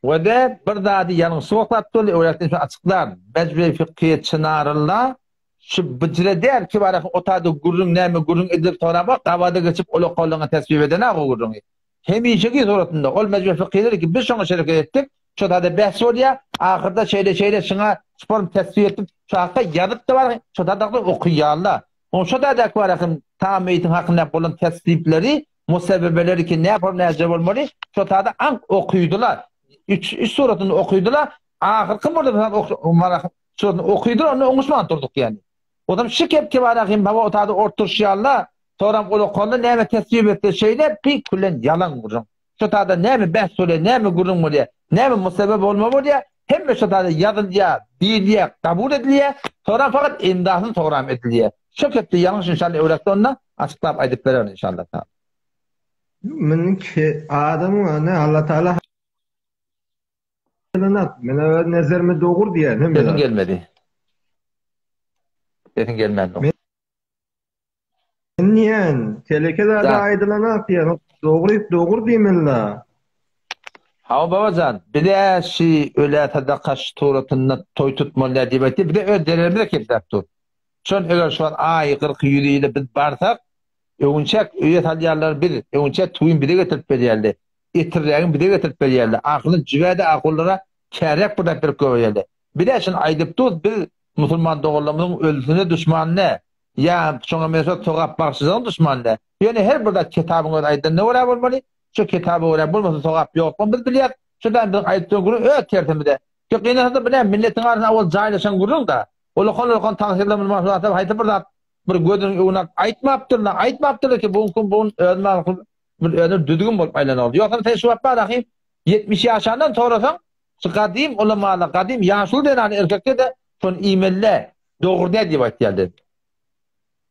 Ve de bir daha diyanın soğuklattığı öğretmen şu açıklar. Mecburi fıkhiyet çınarınla şu bıcre der ki var o tadı gurrun nemi gurrun edip sonra bak havada geçip olu koluna tesbih edene o gurrunu. Hem işeki suratında ol mecburi fıkhiyeleri ki biz şuna şereket ettik. Şu tadı bahs oluyor. Ahırda şeyle şuna spor tesbih ettik. Şu hakka yanıp da var. Şu tadı okuyarlar. O şu tadı var tam eğitim hakkında olan tesbihleri musebbebeleri ki ne yapar ne yapar olmalı. Şu tadı okuydular. Üç suratını okuydular. Ahırkı burada suratını okuydular. Onu onuşman durduk yani. O da şikep ki var akım baba o tadı orturşuyarlar. Sonra o konuda ne mi tesbih etti şeyler bir kullen yalan vurun. Şu tadı ne mi bahs oluyor ne mi gurun mu diye ne mi musebbep olma bu diye hem de şu tadı yazılıyor, diliye, kabul ediliyor. Sonra fakat imdahını toğram ediliyor. Şöketli yanlış inşallah öğretti onunla açıklayıp aydıp verir inşallah. Men ki adamı ne Allah Teala men nezerime doğru diye. Desin gelmedi. Desin gelmedi. Niyen? Telekelerde aydınlanak diye. Doğru diyeminler. Ha babacan, bir de öyle tadakaş turatında toy tutmalılar diye bir de ödelerimi de kepler tut. Şun eğer şu an ay 40 yürüyle biz barsak, öğünçek üyet halyarlar bir, öğünçek tuyun bir de getirip belirli. İtirlerin bir de getirip belirli. Aklın cüvede akıllara kerek burada bir koyarlı. Bir de şun aydıp tut bir Müslüman doğrulamının ölüsüne düşman ne? Ya şuna mesela toğap baksızın düşman ne? Yani her burada kitabın aydın ne oraya olmalı? Şu kitabı oraya bulmasın toğap yok. Biz biliyoruz. Şuradan bir ayıttığın günü tertemide. Ki kıyınasında bilen milletin arasında o cahilesen gurun da. Olukon tansiyonla mülmasılatı hayta bir gözünün uğunak aytmaptırlar ki bunun ödünün düdüğün bolup aylan oldu. Yoksa sen şu yapma rahim 70 yaşından sonrasan şu kadim ulamalı kadim yaşlı denen erkekte de son imelle doğru diye ayt geldi.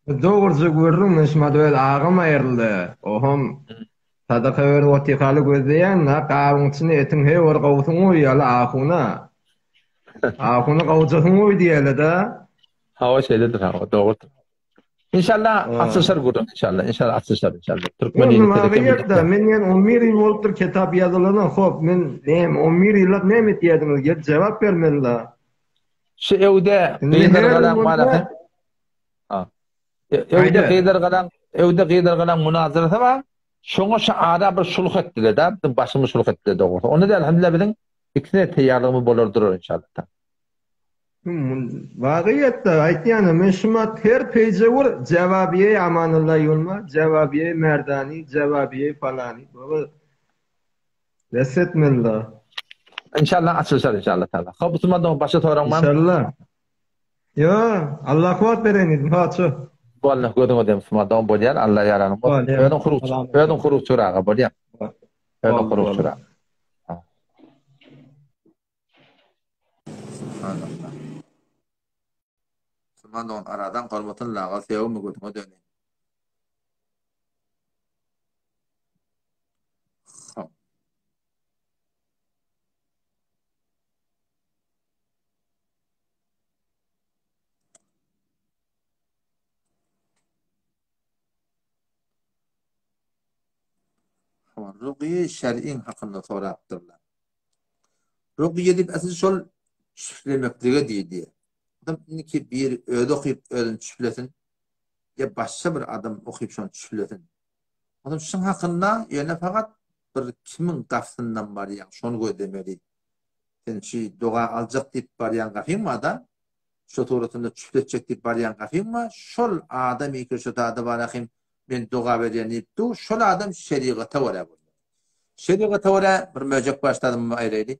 Doğruca görürüm Mesmat öyle ağım ayrıldı. Ohum sadaka ver otikalı gözleyen na qağın içine etin he var qavutun o yala ahuna. Ahuna qavutun o diyele da. Hava şeydedir hava doğrudur. İnşallah atışlar kurun inşallah. İnşallah atışlar inşallah. Türkmeniye Mağiyet da men yen 11 yıl olupdur kitap yazılana hop men nem 11 yıllık ne etiyediniz gel cevap vermeli la. Şu evde qeydar qalan malaqı. Evde qeydar qalan münazarası var. Şoňa şu ara bir sulh etdiler da, bizim başymyz sulh etdiler doğru. Onu da elhamdülillah biziň ikisine teýýarlygymyz bolardyr inşallah. Vaqiýetde aýtýany Mesmat her peýje bir cewabiye Amanullah ýolma, cewabiye Merdani, cewabiye falani. Baba resetmella. İnşallah açılşar inşallah taala. Hop Müslümandan başa soraňman. İnşallah. Yo, Allah kuwat berenin haço. Wallah gödüň ödem Müslümandan bolýar, Allah ýaranyň. Ödün huruç çuraga bolýar. Ödün huruç çuraga. Müslümandan aradan galbatyn laga sevimi gödüň ödeni. Ruqyy şer'in hakkında sorapdyrlar. Ruqyy dip asy şol şüplemeklige diýdi. Adam ki bir öýde okyp özüni şüplesin, ya başga bir adam okyp şonu şüplesin. Adam şuň hakynda ýöne faqat bir kimin gafsyndan barýan, şonu gödemeli. Sen şu doga aljak dip barýan gafyňma da, şu toratynda şüpletjek dip barýan gafyňma, şol adam iki şu taýda barahym men doga berýän ipdi, şol adam şeriata wara bolýar. Şeriata wara bir möjek başladym aýraýdy.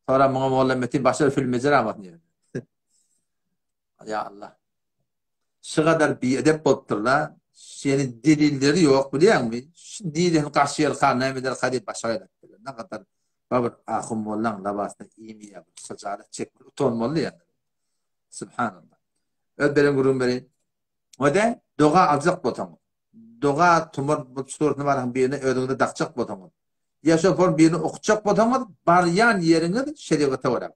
Sonra maňa molla metin başlar film mezramat diýär. Ya Allah. Şu kadar bir edep botturlar. Senin delilleri ýok bilýärmi? Dilin gaşyr xana medel hadi başaýlar. Ne kadar babur ahum mollan labasda iyimi ya sajalat çek utanmaly ya. Subhanallah. Öberen gurum berin. Oda doga aljak botaň. Doga tumur bu suratny baran birine ödüňde daqçak botaň. Yaşapor birini okutacak botaňyz baryan ýeriňiz şeriata wara.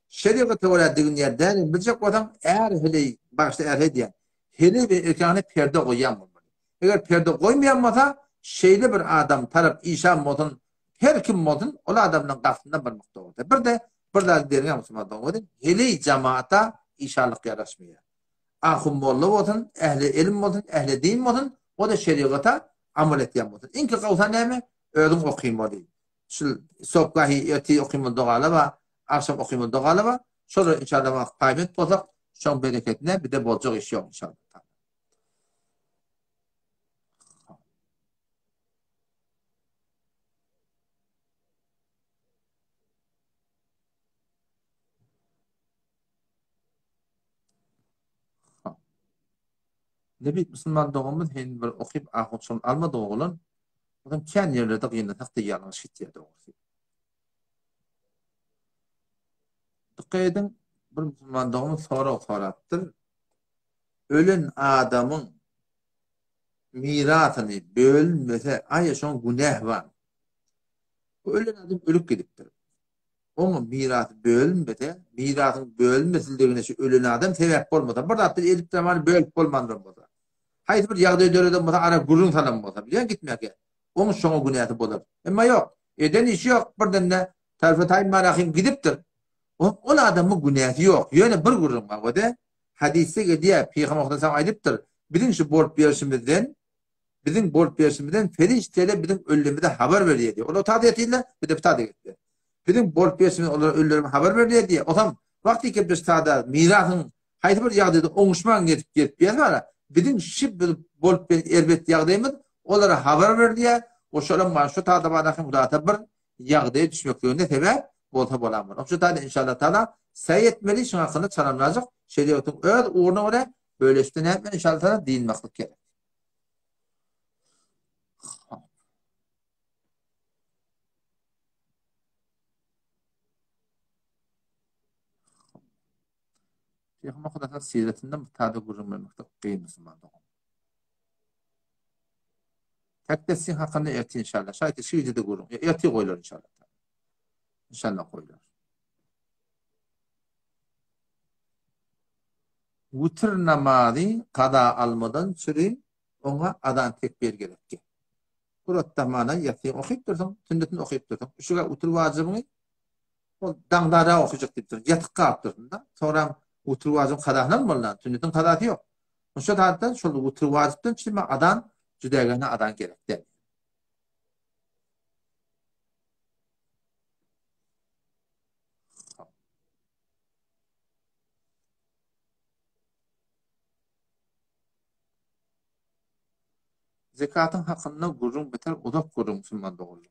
Şeriata wara diýen ýerden biljek botaň eğer hele başda diýen. Hele bir ekany perde goýan bolmaly. Eger perde goýmaýan bolsa, şeýle bir adam tarap işan modun her kim modun ol adamyň gafyndan bir mukda boldy. Bir de derýän Müslümandan boldy. Hele jamaata işanlyk ýaraşmaýar. Ahum molla bolsun, ehli ilim bolsun, ehli din bolsun, o da şeriata amal etýän bolsun. Inki gawsa näme? Ödüm okuymalı. Şu sokgahi eti okuymalı doğalaba, akşam okuymalı doğalaba, sonra inşallah kaymet bozak, şon bereketine bir de bolcak iş yok inşallah. Nebit Müslüman doğumuz hen bir okuyup ahut son almadı oğlan, adam kən yerlerde yine taktı yanlış gittiği doğrusu. Tıkaydın bir Müslüman doğumuz sorattır. Ölen adamın miratını bölmese ay şon günah var. Ölen adam ölüp gidipdir. Onu miratı bölmese, miratın bölmesildiğine şu ölen adam sebep olmadan. Burada hatta elip zamanı bölüp olmandan bolsa. Hayır bir yağda döreden bolsa ara gurun sanan bolsa. Bilen gitmek ya. Onun şoňa günahı bolar. Emma yok. Eden işi yok. Birden de tarfatay marahim gidipdir. O adamın günahı yok. Ýöne bir gurun var. O da hadise diýär Peygamber sallallahu aýdypdyr. Biziň şu borç berişimizden ferişteler biziň ölümimize haber berýär. Onu taýda etdiler, bir de taýda etdiler. Biziň borç berişimiz olar ölümine haber berýär diýär. Otam wagty ki biz taýda mirasyň haýdy bir ýagdaýda oňuşman getip ýa-da biziň şip borç erbet ýagdaýymyz olara haber berýär. O şolan şu taýda barahym murata bir ýagdaýa düşmekligine sebäp bolsa bolamyr. Şu taýda inşallah taala säý etmeli şoň hakynda çalanlajak şeriatyň öz uğruna göre böleşden hep inşallah taala diýilmeklik gerek. Peygamber Hudaýyň siretinden bir taýda gurulmamakda kıyın Müslüman. Tekdesin hakkında erti inşallah. Şayet şiirde de kurun. Erti koylar inşallah. İnşallah koylar. Witr namazı kada almadan çürü ona adan tekbir gerekki. Buratta mana yatı okuyup dursun, sünnetin okuyup dursun. Şuga witr vacibini o dangdara okuyacak deyip dursun. Yatık kalıp dursun da. Sonra witr vacibin kadahından mı lan? Sünnetin kadahı yok. Şu taraftan şolu witr vacibden çürüme adan cüdegana adan gerekti. Zekatın hakkında gurrun beter odak gurrun Müslüman doğru.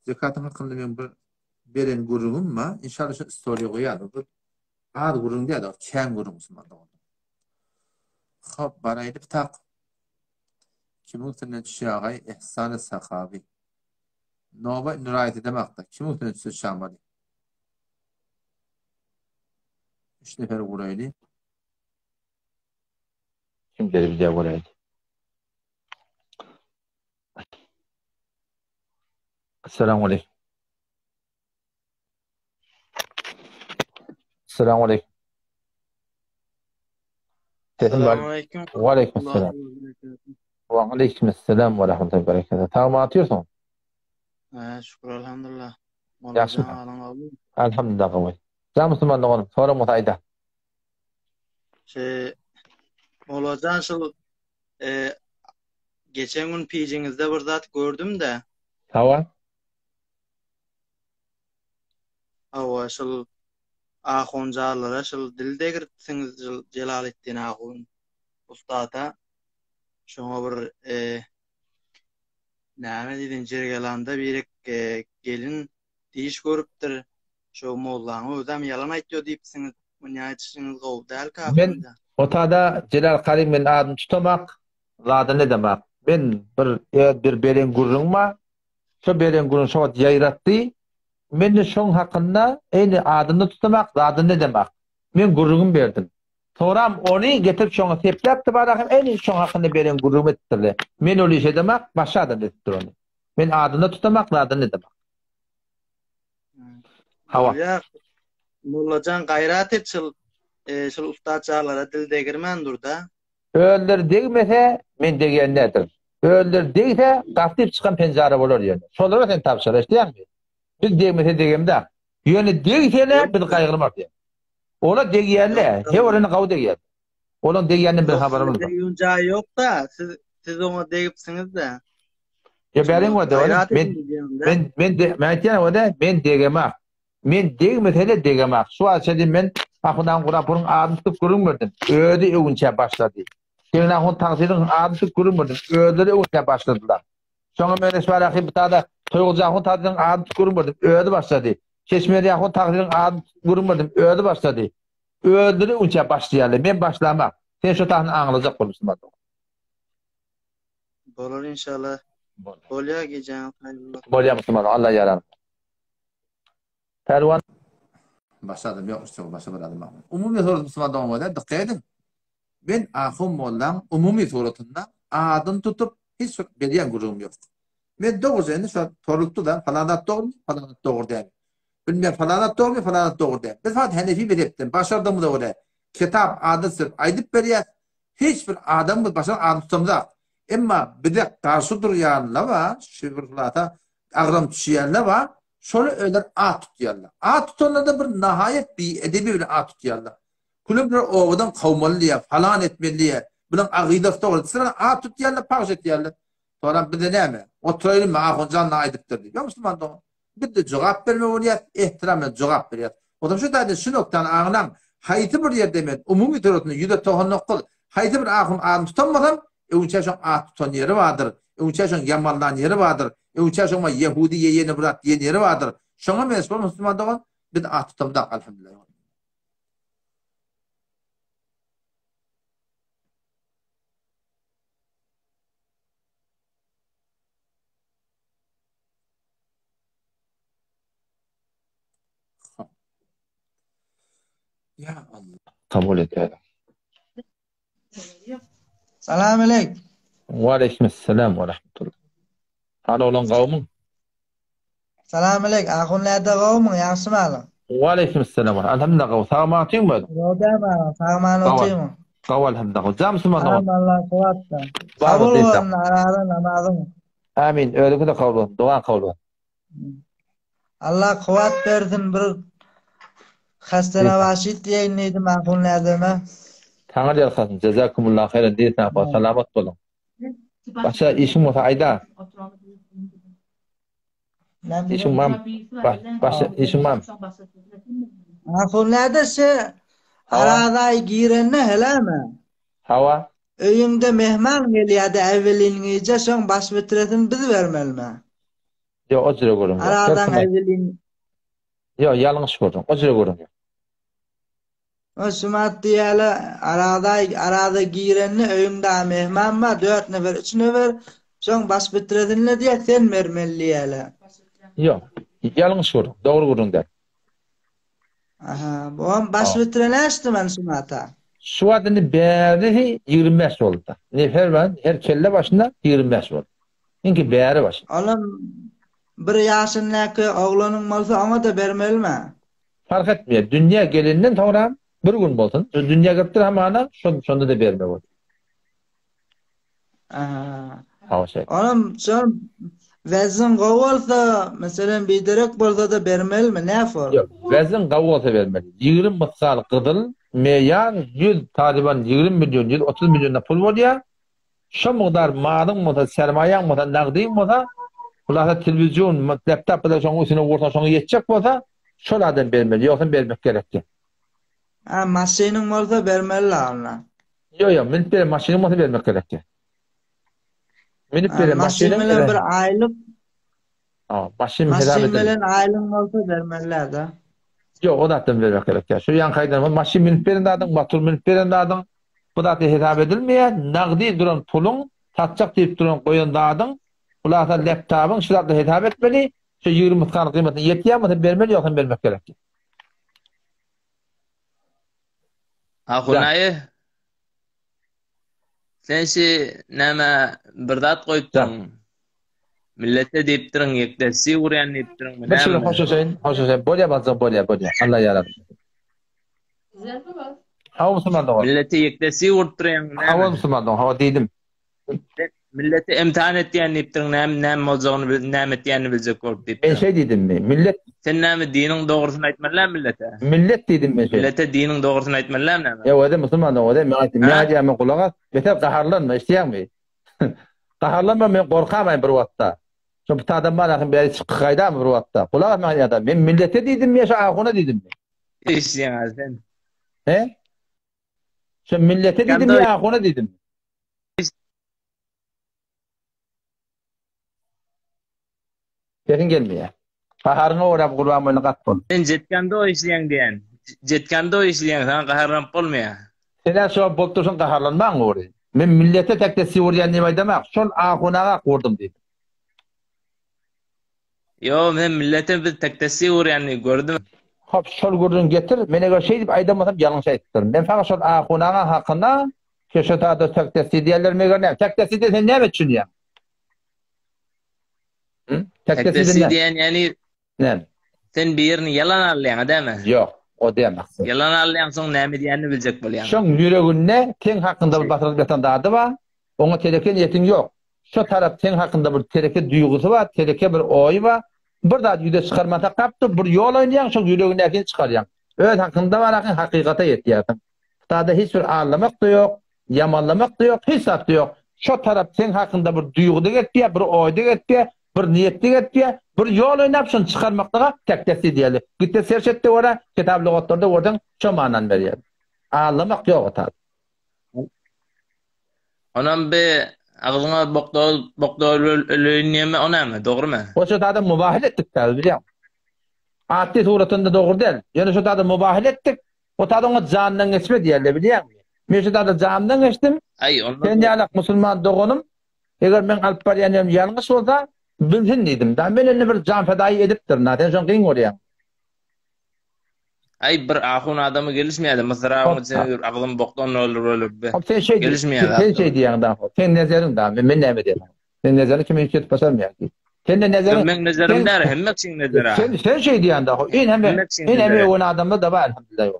Zekatın hakkında ben bir beren gurrunum ma inşallah şu story koyarım. Ağır gurrun diye de kän gurrun Müslüman doğru. Hop baraydı tak. Kim muhtemelen şahay ihsan-ı sakabi. Nova nurayet demekte. Kim muhtemelen şamali. 3 nefer buraydı. Kim dedi bize buraydı? Esselamu aleyküm. Esselamu aleyküm. Selamünaleyküm. Ve aleykümselam. Ve aleykümselam ve rahmetullahi ve berekatuhu. Tamam atıyorsun. Şükür elhamdülillah. Yaxşı. Molacan alan aldı. Elhamdülillah kabul. Sen Müslüman oğlum. Sonra mutayda. Molacan şıl geçen gün pijinizde bir zat gördüm de. Tamam. Hava şıl ahoncalara şıl dilde girtsiniz Celalettin Ahun ustada. Şoňa bir näme diýdin jergelanda bir gelin diş görüpdir. Şo mollaň özüm yalan aýtýar diýipsiňiz. Muny aýtýyşyňyz gowy däl ka. Ben otada Celal Karim men adım tutamak. Zady ne demek? Ben bir beren gurrunma. Şu beren gurrun şo ýaýratdy. Men de şoň hakynda eýni adyny tutamak, zady ne demek? Men gurrugum berdim. Soram onu getirip şoňa sepläpdi barahym eýni şoň hakynda beren gurrugum etdirdi. Men ol işe demek, başa adam etdir onu. Men adyny tutamak, zady ne demek? Hawa. Ya Molacan gayrat etşil şol ustaçalara dilde girmen durda. Öldür degmese men degen nedir? Öldür degse gatyp çykan penjara bolar ýöne. Şolara sen tapşyr eşdiňmi? Biz degmese degemde. Ýöne degsene biz gaýgyrmak diýär. Ola degýärle, he orany gawy degýär. Olan degýänden bir habarymyz bar. Ýunja ýok da, siz oňa degipsiňiz de. Ya bäriň wada men aýtýan wada men degemek. Men degmese degemek. Şu açady men Ahundan Gurapur'un adını tutup görünmürdüm. Öde övünçe başladı. Senin ahun tansiyonun adını tutup görünmürdüm. Öde övünçe başladılar. Sonra mühendisler akı bir tane Toygucu ahun tansiyonun adını tutup görünmürdüm. Öde başladı. Çeşmeli ahun tansiyonun adını tutup görünmürdüm. Öde başladı. Öde övünçe başlayalı. Ben başlamak. Sen şu tahtını anlayacak olursun. Bolar inşallah. Bolya gecen. Bolya Müslüman. Allah yarar. Pervan başladım yok işte başa bir adım. Umumi soru Müslüman doğumda dikkat edin. Ben ahum mollan umumi sorutunda adın tutup hiç beriyen gurum yok. Ben doğruca şu toruktu da falanat doğru değil. Bilmem falanat doğru değil. Ben fakat Hanefi belirttim. Başardığımı da öyle. Kitap adı sırf aydıp beriyen hiçbir adamı başar adı tutamda. Ama bir de karşı duruyanla var. Şifrlata ağram düşüyenle var. Şöyle öyle at tutuyorlar. At tutanlar da bir nihayet bir edebi bir at tutuyorlar. Kulüpler ovadan kavmalıya falan etmeliye. Bunun ağidafta olur. Sıra at tutuyorlar, pavş ediyorlar. Sonra bir de ne mi? Oturayım mı? Ahun canına aydıptır diyor. Ya Müslüman da bir de cevap verme oluyat, ihtiramla cevap veriyor. O da şu da şu noktadan ağlam. Hayti bir yer demek. Umumi tarafını yüde tohunluk kıl. Hayti bir ahun ağını tutanmadan Evuçaşon at tutan yeri vardır. Evuçaşon yamanlan yeri vardır. Evuçaşon Yahudi yeni bırak diyen yeri vardır. Şona mesbol Müslüman doğan bir at tutamda elhamdülillah. Ya Allah. Kabul et. Selamünaleyküm. Ve aleykümselam ve rahmetullah. Hala olan kavmin. Salam aleyk. Ahunlarda qavmin yaxshi ma'lum. Ve aleykümselam. Elhamdülillah kav. Sağma atayım mı? Roda ma'lum. Sağman Kav. otayım. Kav elhamdülillah. Camsın bana. Allah kuvvatda. Var Kabul mı olun aradın namazın. Amin. Öyle de kavlu. Dua kavlu. Allah kuvvat versin bir hastana vaşit diyeyin neydim ahunlarda. Tanrı yarkasın. Cezakumullah hayran diye sana selamet olun. Başka işim olsa ayda. İşim var mı? Başka işim var mı? Ahunlarda arada girenne hele mi? Hava? Öyünde mehman geliyordu evvelinice son baş bitiretin biz vermeli mi? Yok o cüre görüm. Aradan evvelin. Yok yanlış gördüm. O cüre görüm. O sumat diyeli arada girenni öyünde mehman var 4 nefer 3 nefer son baş bitiretinle diye sen vermeli diyeli. Yok. Yanlış gördüm. Doğru gördüm der. Aha, bu baş bitiren açtı ben sumata. Şu adını beri 25 oldu. Nefer var, her kelle başında 25 oldu. Çünkü beri var. Oğlum bir yaşındaki oğlanın olsa ona da vermeli mi? Fark etmiyor. Dünya gelinden sonra bir gün olsun. Dünya gittir ama sonunda da verme var. Aha. Hava şey. Oğlum son vezin olsa mesela bir direk bolsa da vermeli mi? Ne yapar? Yok. Vezin kavu olsa vermeli. 20 mısal kıdıl meyan 100 taliban 20 milyon 130 milyonda pul var ya. Şu miqdar malın mı sermayen mi naqdin mi ularda televizyon, laptop da şoň üstüne orta şoň yetecek bolsa şolardan bermeli. Yoksa bermek gerekli. Ha, masinin olsa vermeli ona. Yok, minip bere maşinin olsa bermek gerekli. Minip bere maşinin bilen bir aylık maşin bilen aylık olsa vermeliler de. Yok, o da vermek gerekli. Şu yan kaydan maşin minip beren dadın, batur minip beren dadın. Bu da hesap edilmeýär. Nagdy duran pulun, tatçak deyip duran koyan dadın. Ularda laptopun şurada hesap etmeli. Şu 20 kan kıymetini yetýärmi, bermeli ýoksa bermek gerekli. Ahunayı sen näme bir zat goýupdyň. Millete deyip durun yektesi uryan deyip durun. Bir şey hoşçakalın. Bolya bazı bolya. Allah yarabbim. Hava Müslümanlar. Millete yektesi urtduran. Hava Müslümanlar. Hava dedim. Millete imtihan etýän deyip durun. Näme boljagyny näme etýänini biljek bolup deyip. Ben şey dedim mi? Millet sen näme diniň dogrusyny aýtmalar millete. Millet dedim ben şey. Millete diniň dogrusyny aýtmalar näme? Ya o da Müslümanlar. O da meýadi men kulağa. Beter gaharlanma isteýärmi? Gaharlanma men gorkamayın bir wagtda. Şu bu adam bana beri çıkayda mı bir wagtda? Kulağa meýadi. Men millete dedim ya şahuna dedim mi? Eşýän sen. He? Şu millete dedim ya ahuna dedim. Sesin gelmiyor. Qaharına orap qurban boyna qat bol. Sen jetkende o işleyen diyen. Jetkende o işleyen sana qaharlanıp bolmaýar. Sen şu boltursun qaharlanmaň gory. Men millete tekde siwurýan näme demek? Şol ahunaga qurdum dedi. Yo men millete bir tektesi urýany gördüm. Hop şol gurrun getir. Mene göre şey dip aýdamasam ýalňyş aýtdyr. Men faqat şol ahunaga hakyna köşetada tektesi diýerler megerne. Tektesi de sen näme düşünýär? Tektesi diýen yani ne? Sen bir ýerini yalan alýan, däme? Yok, o demek. Yalan alýan soň näme diýenini biljek bolýan. Şoň ýüreginde teň hakynda bir batyrdyp ýatan dady bar. Oňa tereken ýetin ýok. Şu tarap teň hakynda bir tereke duýgusy bar, tereke bir oý bar. Bir da ýüde çykarmata kapdy, bir ýol oýnaýan, şoň ýüregine ekin çykarýan. Öz hakynda bar akin hakykata ýetýär. Tada hiç bir arlamak da ýok, yamanlamak da ýok, hiç zat da ýok. Şu tarap teň hakynda bir duýguda getýär, bir oýda getýär, bir niyetde getýär, bir ýol oýnap şonu çykarmakdaga tektesi diýeli. Gitte serşetde wara kitap lugatlarda wardan şu manan berýär. Arlamak ýok ata. Onam be ağzına bokdol ölüýänme onamy, dogrymy? O şu tada mubahil etdik tabi bilýär. Atdy suratynda dogry del. Ýöne şu tada mubahil etdik. O tada oňa jandan geçme diýerler bilýär. Men şu tada jandan geçdim. Ay ondan. Ben ýalak musulman dogunum. Eger men alyp barýanym ýalňyş bolsa, bilsin dedim. Da men indi bir jan fedaý edipdir. Näten şoň giň bolýar. Ay bir ahun adamı gelişmeyedi. Mısra onun için aklım boktan olur be. Sen şey Gelişmeyedi. sen şey diyen daha. Sen nezerin daha. Ben ne mi diyorum? Sen nezerin kimin için basarmıyor ki? Sen de nezerin Ben nezerim der. Hemmek için nezer ha. sen şey diyen daha. En hem o adamda da var elhamdülillah.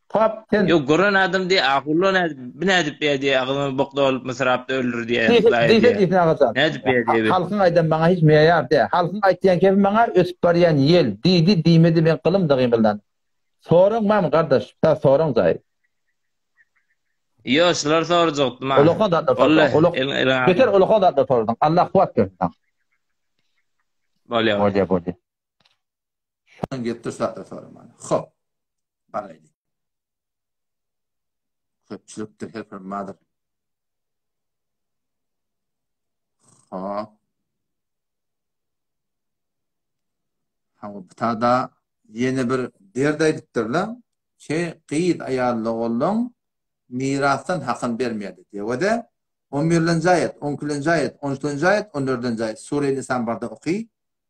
Kap sen Yok gören adam diye akıllı ne edip diye aklımı bokta olup mısrapta ölür diye. Ne edip diye. Halkın aydan bana hiç meyar de. Halkın aytyan kevin bana ösüp barayan yel. Didi dimedi ben kılım da gıyımdan. Sorun mam kardeş. Ta sorun zay. Yo sizler soracaktum ha. Olukon da sordun. Beter olukon da sordun. Allah kuvat versin. Bolya. Şunun gitti saatte sorun bana. Hop. Baraydı. Köpçülüktür hep madır. Hop. Tada yeni bir derdeydidir lan. Qiyid ayarlı olun mirastan hakkın vermeyedi diye. Ve de 11. ayet, 12. ayet, 13. ayet, 14. ayet. Sure-i Nisan barda okuy.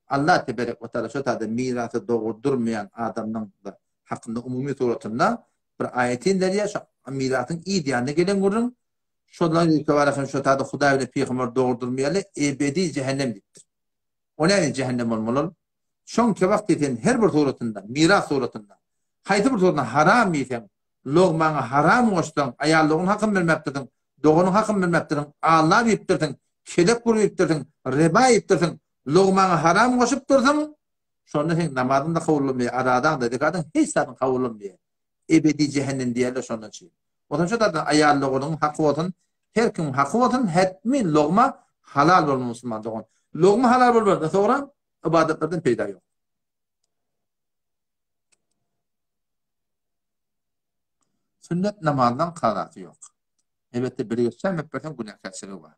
Allah tebarek ve teala şu tada mirası doğurdurmayan adamın da hakkında umumi suratında bir ayetin deriye mirasın iyi diyanına gelen gurun. Şodan yükavarakın şu tada Huda ve Peygamber doğurdurmayalı ebedi cehennem diptir. O ne cehennem olmalı? Şonki vaktitin her bir suratında, miras suratında, haydi bir suratında haram isen, loğmana haram olsan, ayarlığın hakkın vermeptirdin, doğunun hakkın vermeptirdin, Allah yiptirdin, kelek kuru yiptirdin, reba yiptirdin, loğmana haram koşup durdun, sonra sen namazın da kavulunmuyor, aradan da dikadın, hiç zaten kavulunmuyor. Ebedi cehennem diyeler sonra çiğ. O zaman şu da ayarlığının hakkı olsun, her kim hakkı olsun, hetmi loğma halal olma Müslüman doğun. Loğma halal olmadan sonra, ibadetlerden peyda yok. Sünnet namazdan kâratı yok. Elbette biri göstersen hepberden günah kesiri var.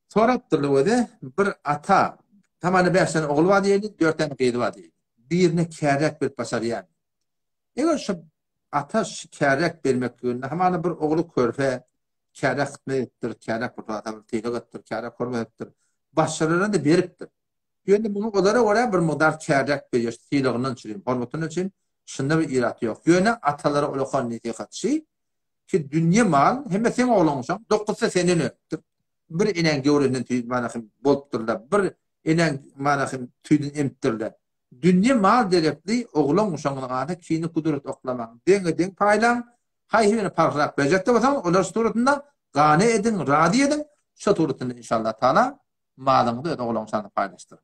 Sorattılı de bir ata tamamı 5 tane oğlu var diyelim, 4 tane kıydı var diyelim. Birine kârek bir başarı yani. Eğer şu ata kârek vermek yönünde hemen bir oğlu körfe kârek ettir, kârek kurtarır, tehlike ettir, kârek koruma ettir. Başarılarını da veriptir. Yönde bunu oraya bir modar kârek veriyor. Tehlike'nin için, hormatının için şunda bir irat yok. Yöne ataları ulukan netiqatçı ki dünya mal hem sen oğlansan 9 senenin öptür. Bir inen görünen tüy manahım bolupturlar. Bir inen manahım tüydün emtirler. Dünya mal derepli oğlan uşağının adı kini kudret oklamak. Den paylan hayhine parrak becekte basan olar suratında gane edin, radi edin. Şu suratında inşallah Teala malını da oğlan sana paylaştır.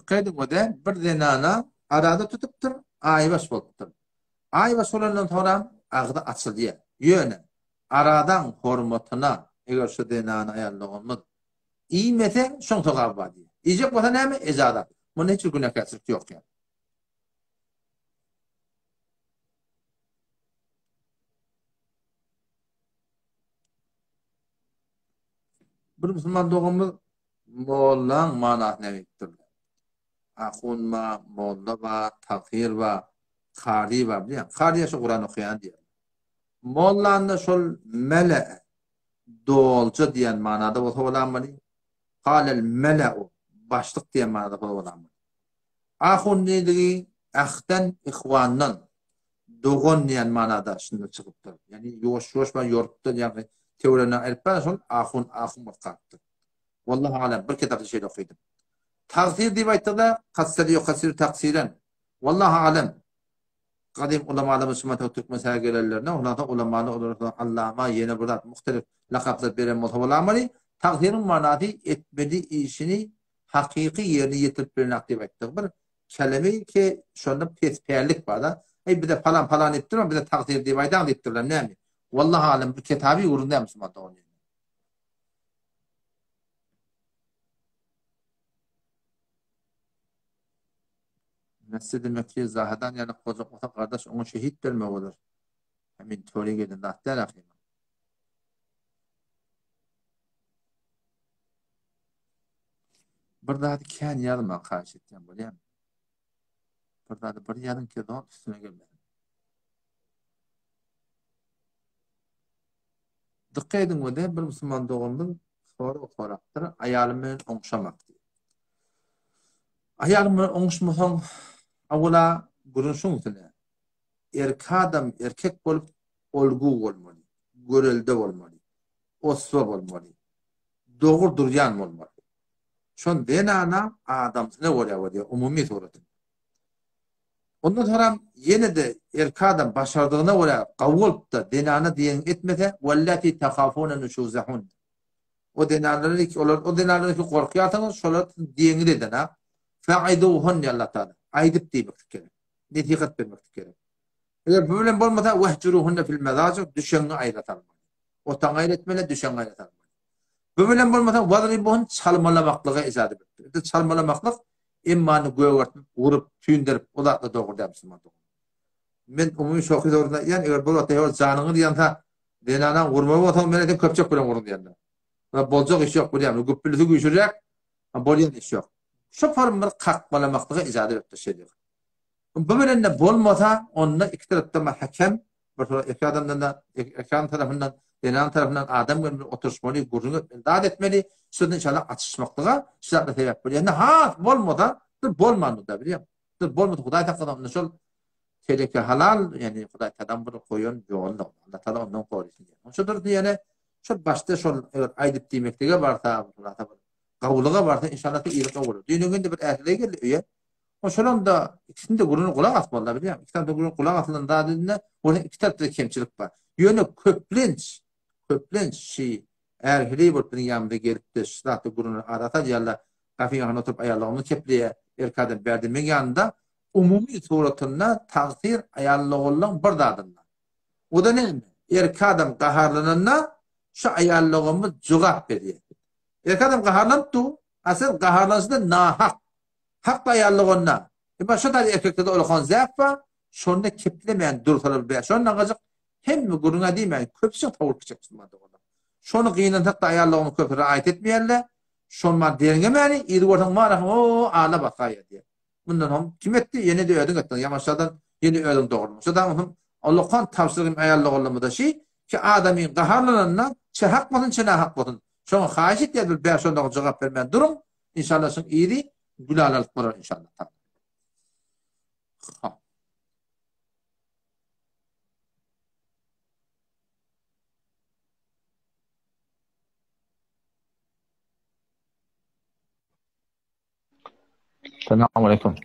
Kaydı bu da bir denana arada tutuptur, aybaş boluptur. Aybaş olandan sonra ağda açılıyor. Yöne aradan hormatına eğer şu denana ayarlığımız iyi mete şun toqab var diye. İcab olsa ne mi? Ezada. Bunun hiç günah kesirlik yok yani. Bir Müslüman doğumuz Moğollan manah nevektir. Akun ma, molla va, takir va, kari va biliyor. Kari şu Kur'an okuyan diyor. Mollanda şol mele doğulcu diyen manada olan mı? Halel mele'u başlık diyen manada olan mı? Akun dediği ahten ihvandan doğun diyen manada şimdi çıkıptır. Yani yoş ben yoruptur yani teorine elbette şol akun bakkattır. Vallahi alem bir kitapta şey okudum. Taksir diye ayttılar, kassiri yok kassir taksiren. Vallahi alem. Kadim ulamalı Müslüman Türk meselelerine, onlardan ulamalı olarak Allah'ıma yeni burada muhtelif lakaplar veren muhtemelen taksirin manası etmedi işini hakiki yerine getirip bir aktif ettik. Bir kelime ki şu anda pesperlik var da. Bir de falan ettirme, bir de taksir diye aydan ettirler. Ne mi? Vallahi alem bu kitabı uğrunda Müslüman da oluyor. Mescid-i Mekke'ye zahadan yani koca kardeş onu şehit vermek olur. Hemin töre gelin dahtel akıyım. Bir daha kan yazma karşı etken bolýan. Bir daha bir yarın kedan üstüne gelmedi. Dikkat edin o da bir Müslüman doğumdan sonra okuraktır. Ayalımın onşamak diye. Ayalımın onşmasan avula gurunşun üstüne. Adam erkek bolup olgu olmalı. Görelde olmalı. Osva olmalı. Doğru duryan olmalı. Şon denana adam ne oluyor umumi suratı. Ondan sonra yine de adam başardığına göre kavulup da denana diyen etmese vellati tahafuna nushuzahun. O denaları ki korkuyorsanız şolar diyeni de dena fa'iduhun ya Allah Teala. Aydip demek gerek. Netikat vermek gerek. Eğer böyle olmasa vehcuruhunne fil mezaci düşeni ayratan. O tangayr etmeli düşeni ayratan. Böyle olmasa vadribuhun çalmalamaklığa icad ettir. Çalmalamaklık immanı göğürtüp, vurup, tüyündürüp, odakla doğurdu Müslüman doğurdu. Men umumi şoku doğurdu. Yani eğer bu oteyor canını diyansa denana vurmaya otan ben de köpçek bilen vurun diyanlar. Ve bolcak iş yok bu güppülüsü güçürecek. Bolyan iş yok. Şu formları kalkmalamaklığa icad ettir şeydir. Böyle ne bolmasa onunla iki taraftan hakem, iki adam tarafından denan tarafından adam gönlü oturuşmalı, gurunu davet etmeli, sonra inşallah atışmaklığa, şiratla sebep buluyor. Yani bolmadan, bolmanı da biliyor musun? Bolmadı, Huday takıdan nasıl tehlike halal, yani Huday tadan bunu koyun, yolunda. Allah Teala ondan korusun. Şudur yani, şu başta şu aydip demekliğe varsa, kavuluğa varsa inşallah da iyi kavulu. Dünyanın da bir erkeğe geldi, o şuran da ikisinin de gurunu kulak atmalılar biliyor musun? İkisinin de gurunu kulak atıldığında dediğinde, orada iki tarafta kemçilik var. Yönü köplenç şey eğer Hribolt'un yanında gelip de şiratı gurunu arata diyorlar kafeye oturup ayarlarını kepliğe erkadan verdiğimin yanında umumi suratına takdir ayarlığından bir dadınlar. O da ne? Erkadan kaharlanına şu ayarlığımız cevap veriyor. Erkadan kaharlanıptı asıl kaharlansında nahak. Hak ayarlığına. Şu da erkekte de olan zayıfa şonda keplemeyen durtalar bir şonda gazık hem mi guruna demeyen köpsün tavuk çıksınmadı ona. Şonu kıyınan takta ayarlığını köpüre ait etmeyenler şonma deringemeni iri ortam var o ağla bakaya diye. Bundan hem kim etti? Yeni de ödün ettin. Yamaçlardan yeni ödün doğurmuş. O da Allah'ın tavsırın ayarlığını da şey ki adamın kaharlananına çe hak mısın çe ne hak mısın? Şonu haşit diye bir şonda cevap vermeyen durum inşallah şun iyiydi. Gülalık var inşallah. Selamun aleyküm.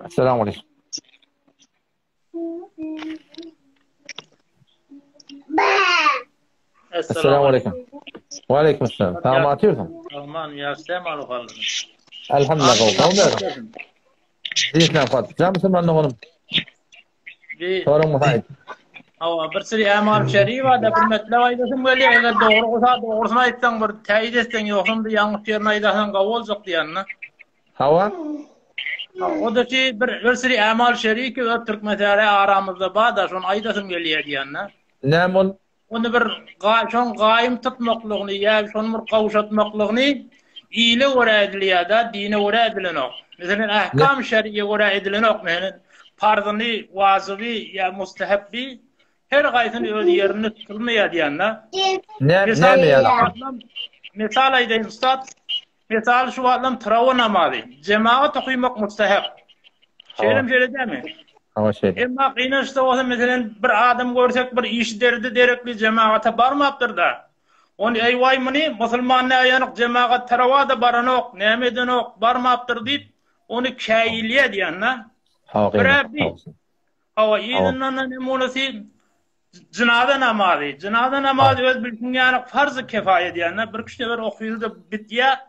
Selamun aleyküm. Selamun aleyküm. Ve aleyküm selam. Tamam atıyorsun. Aman ya selamun aleyküm. Elhamdülillah. Diyetine Fatih. Camısın ben de oğlum. Sorun müsait. Hava bir sürü emal şer'i var da bir metle aydasın böyle eğer doğru olsa doğrusuna etsen bir teyit etsen yoksun bir yanlış yerine aydasan kavolcuk diyenle. Hava? O da ki bir sürü emal şer'i ki o Türk meselleri aramızda var da şunu aydasın geliyor diyenle. Ne mol? Onu bir şun gayim tutmaklığını ya şunu bir kavuşatmaklığını iyile göre ediliyor da dine göre edilinok. Mesela ahkam şer'iye göre edilinok. Farzını, vazibi ya mustahebbi her gaysını öz yerini tutulmaya diyenler. Ne mi ya? Misal ayda ustad, misal şu adam travı namazı. Cemaat okuymak mustaheb. Şeylim şöyle değil mi? Ama şey. Ama kıynaşta olsa mesela bir adam görsek bir iş derdi derekli cemaate barmaptır da. Onu eyvay mını Müslüman ne ayanık cemaat travı da baranok, nemeden ok barmaptır deyip onu kâiliye diyenler. Hava iyinden nemunası cenaze namazı. Cenaze namazı öz bilsin yani farz-ı kefaya diyenler bir kişi var okuydu da bitiye.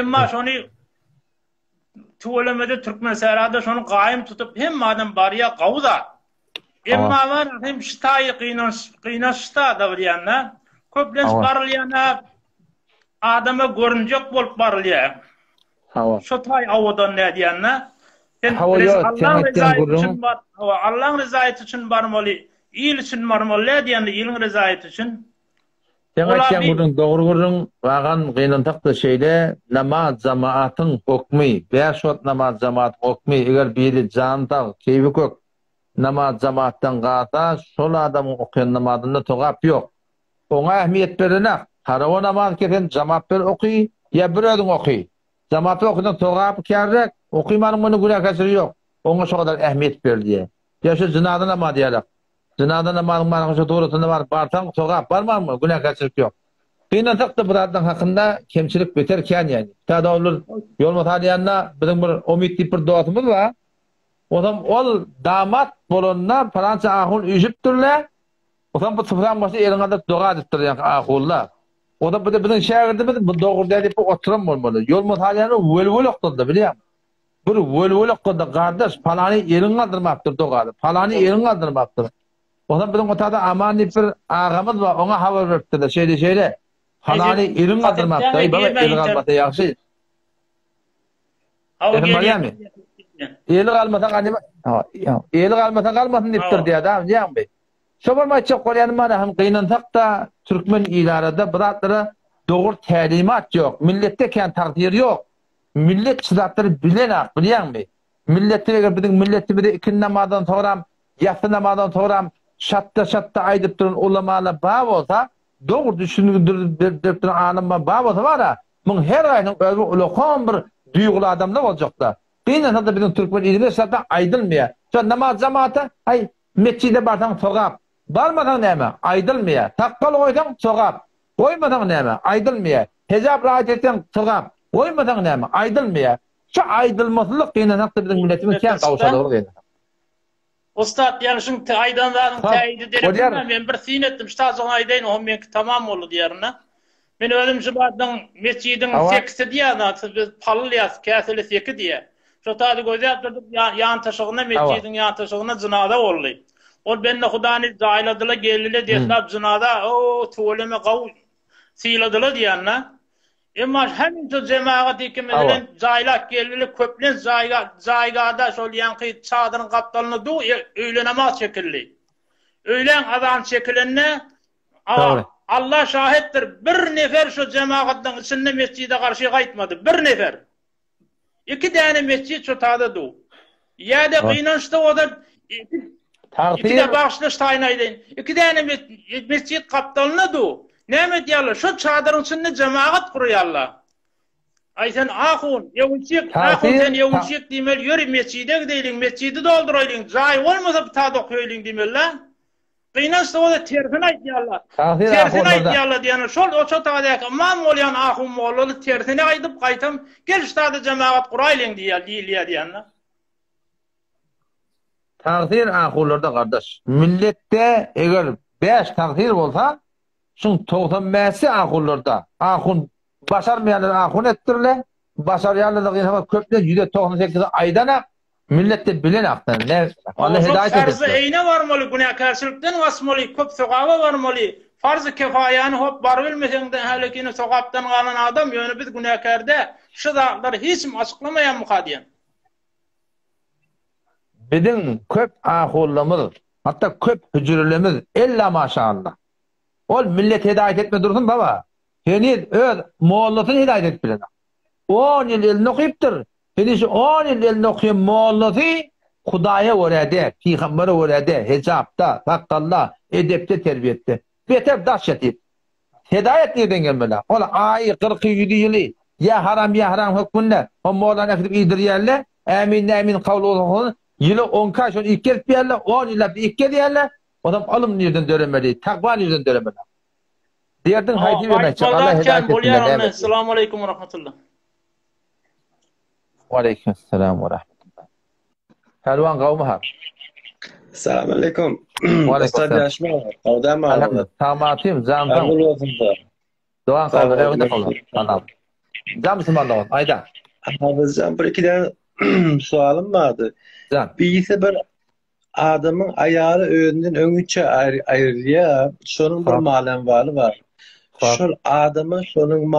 Ama şunu tuvalemede Türk meselada şunu kaim tutup hem madem bariye kavda. Ama var hem şitayı kıynaşta da diyenler. Köplens barlayanlar adama görünecek bolup barlaya. Şitay avadan ne diyenler. Allah'ın rızayeti için barmalı, iyil için barmalı diyen de iyilin rızayeti için Sen Ola aytsan bir gurun doğru gurun vagan kıynantakta şeyle namaz cemaatın hukmi, 5 şot namaz cemaat hukmi, eger biri janta keyfi kök namaz cemaattan gata, şol adamın okuyan namazında togap yok. Ona ehmiyet berene, harawa namaz keten cemaat ber okuy, ya bir ödün okuy. Cemaat okudan togap kerrek, okuymanın bunu günah kesiri yok. Ona şu kadar ehmiyet ber diye. Ya şu zinadan namaz diyalak. Zinadan namazın manışı doğrusunda var, bartan togap var mı? Günah kesiri yok. Kıynatak da buradan hakkında kemçilik beterken yani. Tada olur yol mataliyanna bizim bir umidli bir doğatımız var. Odam ol damat bolonna Fransa ahul üjüptürle. Odam bu sıfıran başı elin adı doğa ediptir yani ahulla. Odam bu da bizim şagirdimiz bu doğru deyip oturam olmalı. Yol mataliyanı völvöl oktadı biliyor musun? Bir völvöl oktadı kardeş falani elin aldırmaptır doğadı. Falani elin aldırmaptır. Odam bizim otada amani bir ağamız var ona haber veriptir şeyle. Halani irin aldırmaptı. Baba irin almatı yaxşı. Miami. Eli almatan anima. Eli almatan kalmasın diptir diye adam diyen bey. Şobarma çok koyan mana hem kıynantak da Türkmen ilarada bırakları doğru talimat yok. Millette kan takdir yok. Millet çıdatları bilen biliyen bey. Millette eğer bizim milleti bir de ikin namazdan sonra yatsı namazdan sonra şatta aydıp durun ulamalı bağ olsa doğru düşündürüp anıma bağlı var ya, bunun her ayının özü ulakon bir duygulu adamlar olacak da. Kıynen da bizim Türkmen ilimde zaten aydılmıyor. Şu namaz cemaati, ay mescide bardan sokap. Barmadan neyme? Aydılmıyor. Takkal koydan sokap. Koymadan neyme? Aydılmıyor. Hecab rahat eten sokap. Koymadan neyme? Aydılmıyor. Şu aydılmasılık kıynen da bizim milletimiz kent kavuşalığı kıynen. Ustad yani şun aydanların teyidi derim ben bir sin ettim ştazon aydayn o men tamam oldu diyarına. Men özüm jibadın mescidin seksi diye biz pallyas kaseli seki diye. Şu tadı gözep durduk yan taşığına mescidin yan taşığına zinada oldu. O benne Hudani zayladıla gelile deslap zinada o tuvaleme qav siladıla diyanna. Emma hemin şu cemaati ki mesela zaylak gelili köplen zaygada şol yankı çadırın kaptalını du öyle namaz şekilli. Öğlen azan şekillenine Allah şahittir. Bir nefer şu cemaatın içinde mescide karşı kayıtmadı. Bir nefer. 2 tane mescid şu tada du. Ya da kıynançta o da 2 de bağışlış tayinaydın. 2 tane mescid kaptalını du. Näme diýerler? Şu çadırın içinde cemaat kurýarlar. Ay sen ahun, ýewçik, ahun sen ýewçik diýmel, ýöri mescide gideýin, mescidi dolduraýyn. Jaý bolmasa bir tada okuýyn diýmeller. Kıynaşda o da tersine aýdýarlar. Tersine aýdýarlar diýene şol o çatadaky imam bolýan ahun mollaly tersine aýdyp gaýtam, gel ştada cemaat kuraýyn diýýär. Takdir ahullarda kardeş. Millette eger 5 takdir bolsa şun 95'i ahullarda. Ahun başarmayanlar ahun ettirle. Başaryanlar da köpne %98'i aydana millette bilen aktan. Ne? Allah hidayet etsin. Farzı eyne varmalı günahkarçılıktan vasmalı. Köp sokaba varmalı. Farzı kefayanı hop bar bilmesen de halekini sokaptan kalan adam yönü biz günahkarda şu dağları hiç mi açıklamayan mukadiyen? Bizim köp ahullamız hatta köp hücrelemiz illa maşallah. Ol millet hidayet etme dursun baba. Heni öz muallatını hidayet et bilene. 10 yıl elini okuyuptur. Heni şu 10 yıl elini okuyan muallatı Hudaya orada, Peygamber'e orada, hesapta, takkallah, edepte, terbiyette. Beter daş yatip. Hidayet nereden gelmeli? Ola ayı 47 yılı ya haram hükmünde o muallana gidip idiriyerler. Emin kavlu olun. Yılı 10 kaç, 2 kez bir 10 yılda bir 2 kez yerler. Adam alım nereden döremeli, takva nereden döremeli. Diğerden haydi vermek. Allah hidayet etsin. Esselamu aleyküm ve rahmetullah. Ve aleyküm selam ve rahmetullah. Helvan kavmi har. Selamun aleyküm. Ve aleyküm selam. Kavdam ağırlı. Tamatım, zamzam. Ağırlı olsun da. Doğan kavmi, evinde kavmi. Anladım. Zamsın Allah'ın, ayda. Hafızcan, bir 2 tane sualım vardı. Bilgisi bir adamın ayağı önünden öngüçe ayrılıyor. Şunun bir malenvalı var. Şu adamın şunun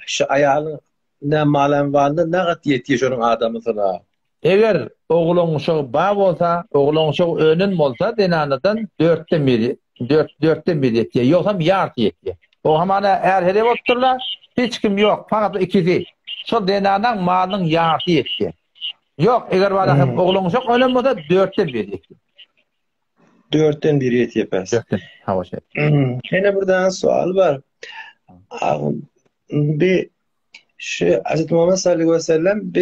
şu ayağının ne malenvalında ne kadar yetiyor şunun adamısına? Eğer oğlun şu bağ olsa, oğlun şu önün olsa denanadan 4'te 1 yetiyor. Yoksa yarısı yetiyor. O hamana eğer hele oturlar hiç kim yok. Fakat ikisi. Şu denadan malın yağı etti. Yok eğer var oğlunuz yok öyle mi da 4'ten 1 etti. 4'ten 1 et yapar. 4'ten. Hava şey. Yine buradan sual var. Bir şu Hz. Muhammed sallallahu aleyhi ve sellem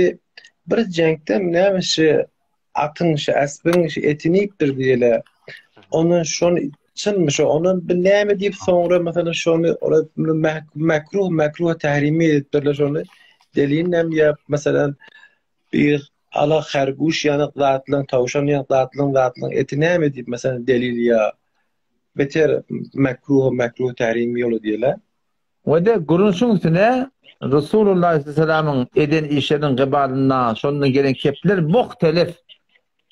bir cenkte ne şu atın şu asbın şu etiniptir diyeler. Onun şunu içinmiş onun bir neyme deyip sonra mesela şunu mekruh tahrimi ettirler şunu delinin ya mesela bir ala xerguş yanık dağıtılan tavşan yanık dağıtılan eti neyme deyip mesela delil ya beter mekruh tahrimi yolu diyeler. Ve de gurunsun üstüne Resulullah Aleyhisselam'ın eden işlerin gıbalına sonuna gelen kepler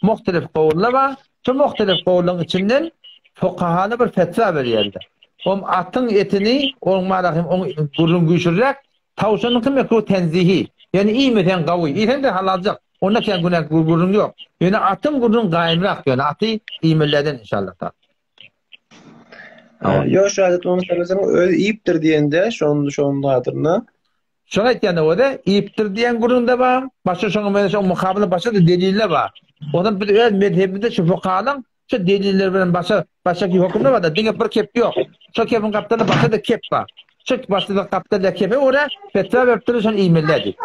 muhtelif kavullar var. Şu muhtelif kavulların içinden fukahalı bir fetva veriyorlar. O atın etini onun gurun güçürerek tavşanın mekruh tenzihi. Yani iyi meten kavi. İyi de halalcak. Onda kendi gurun yok. Yani atın gurun gayimrak. Yani atı iyimelerden inşallah. Yok şu adet onu söylesem öyle iyiptir diyende şunun hatırına. Şuna etken o da iyiptir diyen gurunda var. Başka şuna mukabele başka da deliller var. Ondan bir öyle medhebinde şu fukahalın şu deliller veren başka hükümler var da dine bir kep yok. Şu kepin kaptanı başka da kep var. Şu başka da kaptanı da kepe oraya fetva veriptir şun iyimellerdi.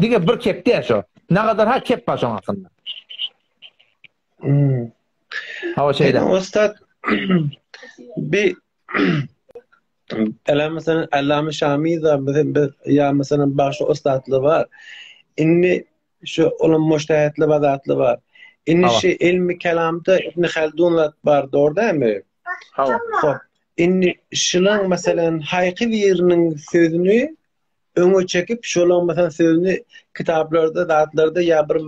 Dine bir kep diye şu. Ne kadar ha kep var şun hakkında. Hava şeyde. Ustad bir mesela Allame Şamî da ya mesela başka ustadlı var. İnni şu olan müştehitli vadatlı var. İnni şey ilmi kelamda İbn Haldun'la var doğru değil mi? Hop. İnni şulan mesela haykı birinin sözünü öne çekip şulan mesela sözünü kitaplarda dağıtlarda ya bir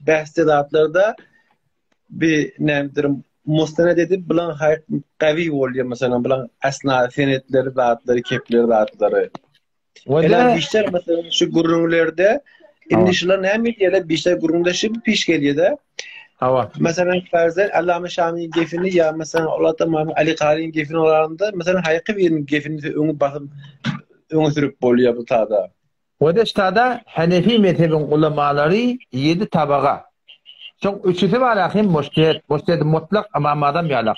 bahste dağıtlarda bir nedir mustaned edip bilan hayat qavi oluyor mesela bilan asna senetleri dağıtları kepleri dağıtları. Eğer bişler mesela şu gurunlarda indişler ne mi diyeler bişler gurunda şimdi piş geliyor da. Mesela farzen Allame Şamî gefini ya mesela Allah tamam Ali Qari'nin gefini olanında mesela haykı bir gefini öne basıp öne sürüp oluyor bu tada. O da işte Hanefi mezhebin ulemaları 7 tabağa. Çok üçüsü var akhim müştehid mutlak ama adam yalak.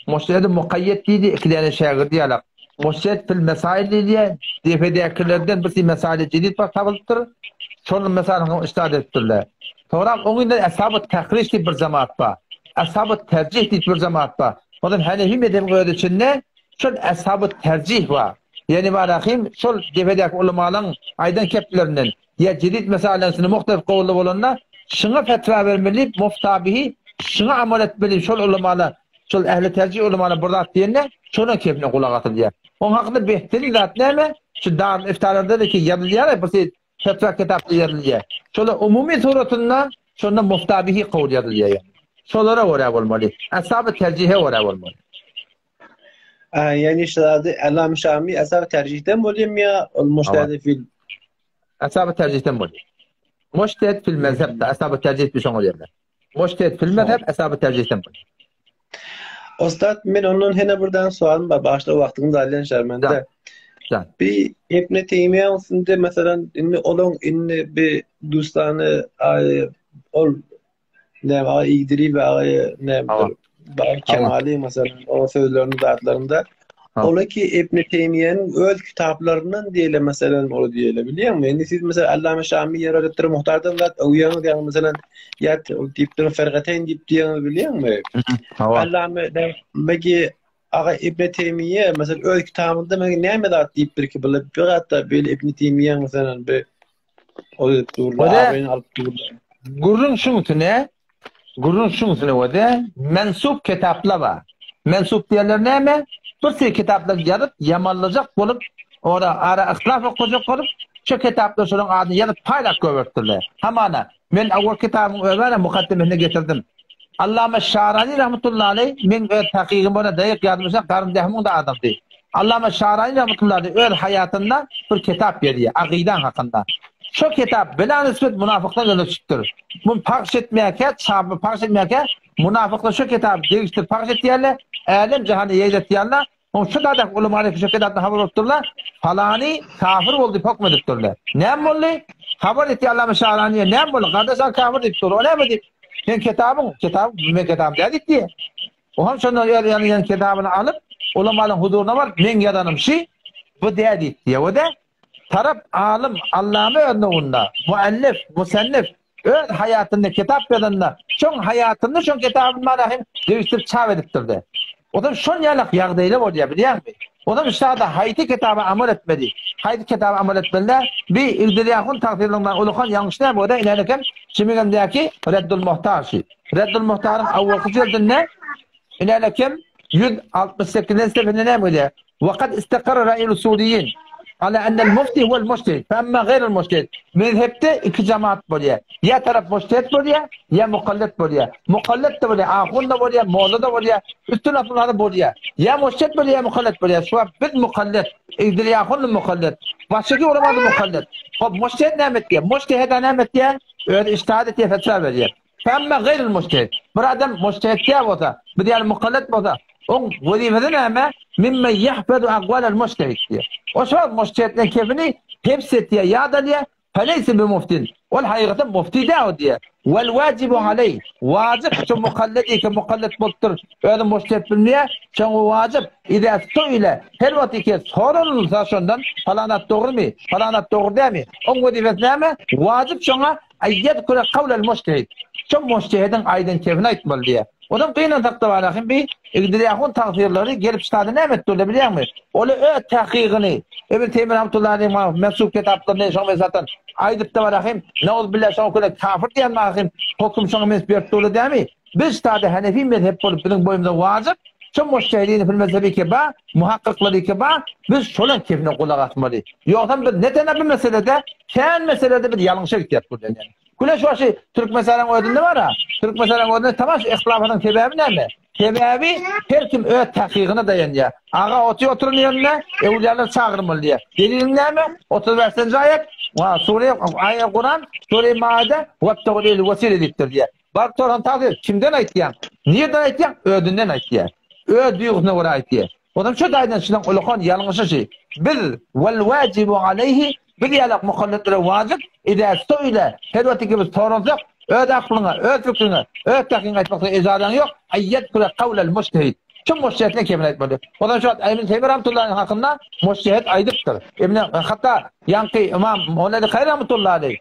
Müştehid mukayyet dedi ikilene şagir diyalak. Müştehid fil mesail diye defedekilerden birisi mesail cedid var tabıldır. Sonra mesailini istad ettirler. Sonra onun da ashab-ı tahriş bir cemaat var. Ashab-ı tercih bir cemaat var. Onun Hanefi mezhebi öğretisinde şu ashab-ı tercih var. Yani var akhim şu defedeki ulemaların aydan keplerinden ya cedid mesailesini muhtelif kavullu olanlar şuna fetva vermeli, muftabihi, şuna amel etmeli, şol ulemalar, şol ehli tercih ulemalar burada diyene, şuna kefine kulak atır diye. Onun hakkında behteri zat ne mi? Şu dar iftarlarda da ki yazılıyor ya, basit fetva kitapta yazılıyor. Şöyle umumi suratında, şuna muftabihi kavul yazılıyor yani. Şolara oraya olmalı. Ashab-ı tercihe oraya olmalı. Yani işte Allame Şamî ashab-ı tercihten mi olayım ya? Müştehid fil? Ashab-ı tercihten mi olayım? Müştehid fil mezheb de ashab-ı tercih bir şey oluyorlar. Müştehid fil mezheb ashab-ı tercihten mi? Ustad men onun hene buradan sualım var. Başta vaktimiz alyan şermende. Bir İbn Teymiye üstünde mesela inni bir dostanı ol ne var İdri ve ne Kemali mesela o sözlerinin zatlarında ola ki İbn Teymiye'nin öz kitaplarından diyelim mesela onu diyelim biliyor musun? Yani siz mesela Allame Şamî yaratır muhtardan zat uyanır yani mesela ya tipten fergateyn dip diye biliyor musun? Allame belki Ağa İbn Teymiye mesela öz kitabında ne medat deyip bir ki böyle bir hatta böyle İbn Teymiye mesela bir o durlar alıp durlar. Gurun şunu o da mensup kitaplar var. Mensup diyorlar ne mi? Bir sürü kitaplar yazıp yamanlayacak olup orada ara ihtilaf koyacak olup şu kitaplar şunun adını yazıp paylaş koyvertirler. Hamana ben avval kitabımı öyle mukaddimesine getirdim. Allame Şarani rahmetullahi aleyh men tahqiqim bana dayak yazmışam Karım Dehmun da adamdı. Allame Şarani rahmetullahi aleyh öl hayatında bir kitap veriyor akiden hakkında. Şu kitap bila nispet münafıklar yola çıktır. Bunu parç etmeyken, sahabı parç etmeyken münafıklar şu kitap değiştir parç ettiyerler, alem cehanı yeylet diyorlar. O şu da ulemalar şu kadar haber ettiler. Falani kafir oldu hüküm ettiler. Ne oldu? Haber etti Allah Şahraniye ne oldu? Kardeş kafir etti. O ne dedi? Sen kitabı dedik diye. O hem şunu yani kitabını alıp ulemaların huzuruna var. Men yadanım şey bu dedi diye. O da taraf alim Allame önünde muallif musannif öz hayatında kitap yazanlar şon hayatında şon kitabın marahim değiştirip çap ediptirdi. O da şon yalak yağdayla oluyor biliyor musun? O da üstada hayti kitabı amel etmedi. Hayti kitabı amel etmediler. Bir ildiriyakun takdirliğinden ulukan yanlışlar bu da ilerken şimdiki Reddül Muhtar'ı. Reddül Muhtar'ın avvakı cildinde ilerken 168. seferde ne böyle? وقد استقر رأي الأصوليين على أن المفتي هو المجتهد فأما غير المجتهد مذهبته iki cemaat böyle ya taraf mujtehid böyle ya mukallid böyle mukallid de böyle ahun da böyle moğlu da böyle üstün atımları böyle ya mujtehid böyle ya mukallid böyle şu an biz mukallid idriyahun mukallid başka olamadı mukallid hop mujtehid ne etti mujtehid ne etti öyle ijtihad etti fetva veriyor فأما غير المجتهد bir adam mujtehid ya olsa bir diğer mukallid olsa on vazifesi ama mimmen yahfadu aqwal al-mujtehid diye. O şu mujtehidin kefini hepsi diye ya diye feleyse bir muftin. Ol hakikaten mufti de diye. Vel vacibu aleyh. Vacip şu mukallidi ki mukallid bultur. Öyle mujtehid bilmeye şu vacip. İde söyle her vakit ki sorulursa şundan falanat doğru mu? Falanat doğru değil mi? On vazifesi ama vacip şuna ayyed kule kavl al-mujtehid. Şu mujtehidin aydın kefini aytmalı diye. Odan qıynan taqta var axim bir igdiriyahun taqdirleri gelip ştada ne etti öyle biliyor musun? Onu tahqiqini İbn Teymiyye rahmetullahi mensub kitaplarında şoň zaten aydıp da var axim ne ol billah şoň köle kafir diýen axim hukm şoň mes berdi öyle demi? Biz ştada Hanefi mezhep bolup bizim boyumda wajib şu mujtehidin fil mezhebi ki ba muhakkikleri ki ba biz şolan kefine kulak atmalı. Yoksa biz neden bir meselede kein meselede bir yanlışa gitýär bu yani. Kule şu şey Türk meselem ödünde var ha. Türk meselem ödünde tamam ihtilafının sebebi ne? Sebebi her kim öz tahqiqine dayanıyor. Ağa oturun yanına evliyalar çağırmalı diye. Delilin ne mi? 35. ayet. Sure ayet Kur'an, Sure Maide ve tevlil vesile diptir diye. Bak Torhan takdir kimden aytdiyan? Niýeden aytdiyan? Ödünden aytdiyan. Öz duyğusuna göre aytdiyan. Odan şu daydan şundan ulukan yanlış şey. Bil vel vacibu aleyhi bir yalak mukallidlere vacip ide söyle her vakit gibi sorunsak öz aklına, öz fikrine, öz tahkine aytmakta izadan yok. Ayyed kule kavlel mujtehid. Kim mujtehidine kemin aytmalı? Odan şu İbn Teymiyye rahmetullahi hakkında mujtehid aydıptır. Hatta yankı İmam Mevlana Hayr rahmetullahi aleyh.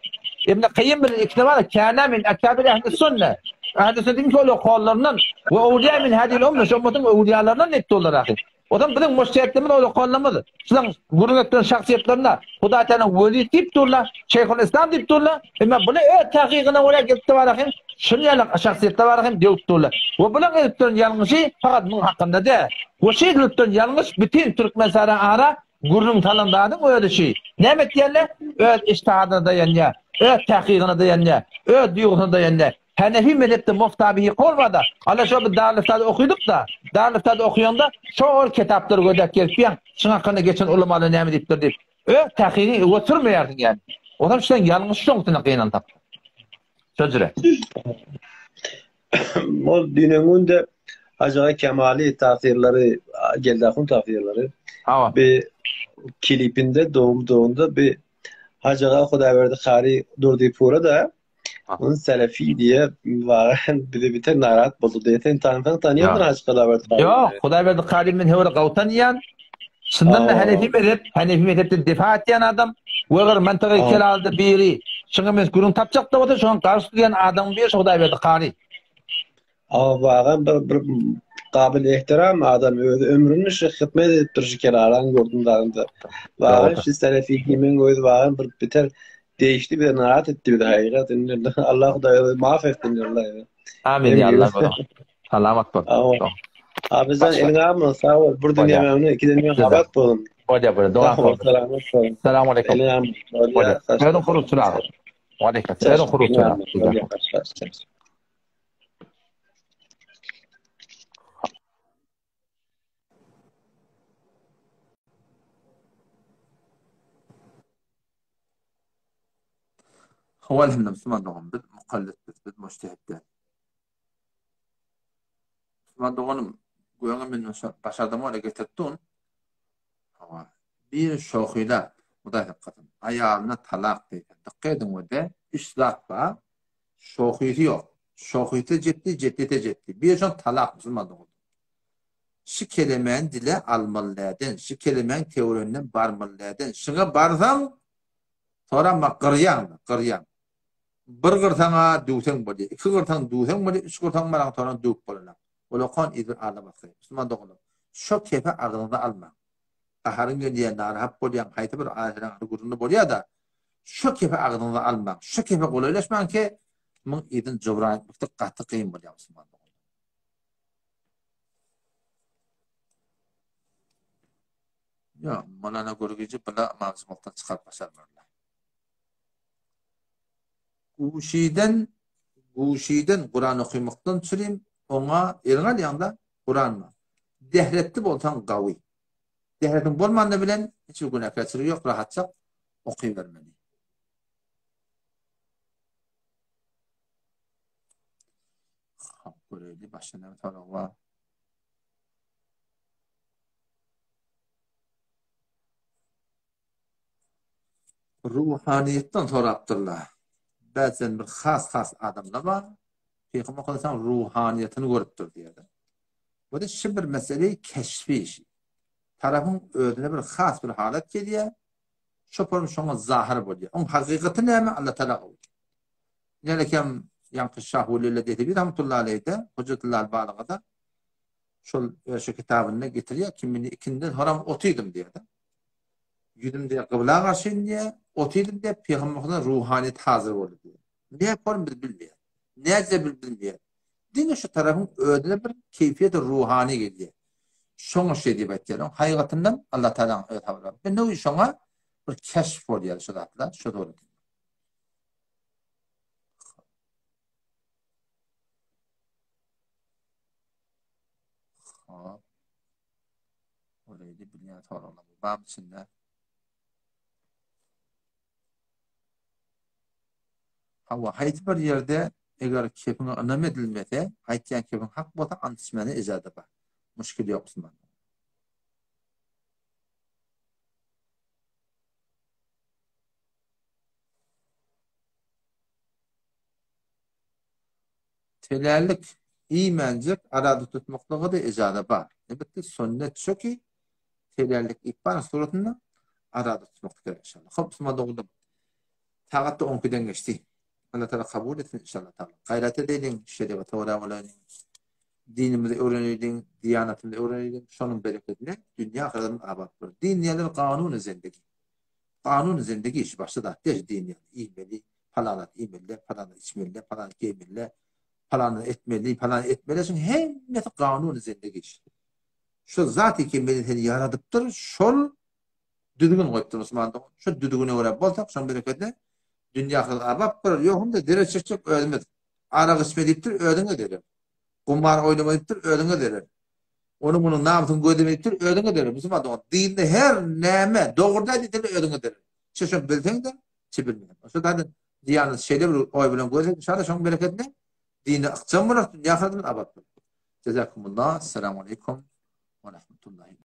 İbn Kayyim bil iktibar kana min akabir ehli sünnet. Ehli sünnetin kolu kollarından ve evliya min hadil ümmü şu ummetin evliyalarından etti olarak. Odan bizim mujtehidlerin öyle kollamıdır. Sizin gurunetlerin şahsiyetlerine Huda Teala veli deyip durlar, Şeyhülislam deyip durlar. Ama bunu tahqiqine oraya gitti varaqim. Şunu yalan şahsiyette varaqim deyip durlar. Ve bunun ediplerin yanlışı fakat bunun hakkında de. O şey ediplerin yanlış bütün Türk mesela ara gurunun talandadı öyle şey. Ne metiyerler? Öz iştihadına dayanıyor. Öz tahqiqine dayanıyor. Öz duyğusuna dayanıyor. Hanefi mezhepte muhtabihi olmadı. Allah şu bir Darülfünun'da okuduk da, Darülfünun'da okuyanda şu kitapları gördük gelip şuna hakkında geçen ulemalar ne ediptir deyip. Tahqiqi oturmayardın yani. Odan şundan yanlış şoňtuna qıynan tap. Sözüre. O dünümünde acaba Kemali tafsirleri, Geldakun tafsirleri bir klipinde doğumda bir Hacıga Hudaverdi Kari durdu pura da onun Selefi diye var bir tek narahat buldu diye tanıyor musun Hacıga Hudaverdi Kari? Yok, Hudaverdi Kari min hevre qawtaniyan şundan da Hanefi mezhepten difa etyen adam ve gır mantığı kelaldı biri. Şuna mes gurun tapacak da oda şoň karşı diyen adam bir Hudaverdi Kari. Bağın bir kabil ihtiram adam ömrünü hizmet edip duruşu kelaran gördüm dağında. Bağın şu Selefi'nin göz bağın bir biter değişti bir narahat etti bir hakikat. Allah da mahvettin Allah. Amin ya Allah. Selamat bol. Abi sen eline alma sağ ol. Bu dünya memnun. İki dünya habat bulun. Hoca böyle dua kıl. Selamun aleyküm. Hoca. Hadi kurul sıra. Aleyküm. Hadi kurul sıra. Havalhimden Müslüman biz mukallid biz mujtehidler. Müslüman doğanım Göğe men başardım öyle getirttin. Ama bir şohuyla bu da hakikaten ayağına talak deydi. Dikkat edin o da üslat var. Şohuydu yok. Şohuydu ciddi. Bir son talak Müslüman oldu. Şu kelimenin dile almalıydın. Şu kelimenin teorinden barmalıydın. Şuna barsam sonra bak kıryan. Bir gırtana düğsen böyle, iki gırtana düğsen böyle, üç gırtana maran sonra düğüp böyle. Ola kan idir ağlaması. Müslüman doğru. Şu kefe ağzında alma. Aharın göndiye narhap bolyan, hayta bir ahiren gurunu bolya da şu kefe ağzında alma. Şu kefe kolaylaşman ki mun idin cöbrayet bıktı katı kıyım bolya Müslüman doğru. Ya, malana görgücü bala mağzımaktan çıkart başarmıyorlar. Guşiden Kur'an okumaktan süreyim, ona erğal yanında Kur'an mı? Dehretli bolsan gavi. Dehretin bolmanını bilen hiç günah kesiri yok, rahatça okuyuvermeli. Böyle başına bir tane var. Ruhaniyetten soraptırlar. Bazen bir has adamlar var. Peygamber Aleyhisselam ruhaniyetini görüptür diyordu. Bu da şu bir meseleyi keşfi işi. Tarafın ödüne bir has bir halet geliyor. Şoparın şuna zahir buluyor. Onun hakikati ne mi? Allah Teala oluyor. Nelekem Yankı Şahvuli'yle dedi bir rahmetullahi aleyhde Hüccetullah Balaga'da şu kitabını getiriyor. Kimini ikindi haram otuydum diyordu. Yüdüm diye kıbla karşıyım diye otuydum diye Peygamber'in ruhaniyeti hazır oldu diyor. Ne yaparım biz bilmiyor. Neyse bilmiyor. Dine şu tarafın ödüne bir keyfiyeti ruhani geliyor. Şuna şey diye bekliyorum. Hakikatinden Allah Teala'nın öyle tavır var. Ben ne o şuna bir keşf oluyor şu da şu doğru. Orayı da bilmeyen tavırlar. Babam içinde hava hayt bir yerde eğer kepine önlem edilmese haytyan kepin hak bota antismeni izadı var. Müşkil yok Müslüman. Telerlik imancık arada tutmaklığı da izadı var. Elbette sünnet şu ki telerlik ihbar suratında arada tutmaklığı inşallah. Hop Müslüman doğru. Tağatta 12'den geçti. Allah Teala kabul etsin inşallah. Gayret edelim. Şerif ve Tevra olayım. Dinimizi öğrenelim. Diyanetimizi öğrenelim. Şunun bereketine dünya kadar abatlar. Dinleyelim kanun-u zindagi. Kanun-u zindagi iş başladı. Deş dinleyelim. İymeli. Falanat iymeli. Falanat içmeli. Falanat giymeli. Falanat etmeli. Falanat etmeli. Çünkü hemmeti kanun-u zindagi iş. Şu zat-ı kimliğini seni yaradıptır. Şol düdüğün koyuptur Müslüman'da. Şu düdüğüne uğrayıp bolsak şunun bereketine dünya kadar abap bir yokum da dire çıkacak ödümez. Arak içmediptir ödüne derim. Kumar oynamayıptır ödüne derim. Onun bunun namusunu gödemeyiptir ödüne derim. Müslüman dinde her neme doğruda ditili ödüne derim. Şaşın bilsen de çibilmeyin. O da diyanın şeyler oy bilen gözek dışarıda şunun bereketine dini akçam bırak dünya kadar abap. Cezakumullah. Selamun aleyküm ve rahmetullahi.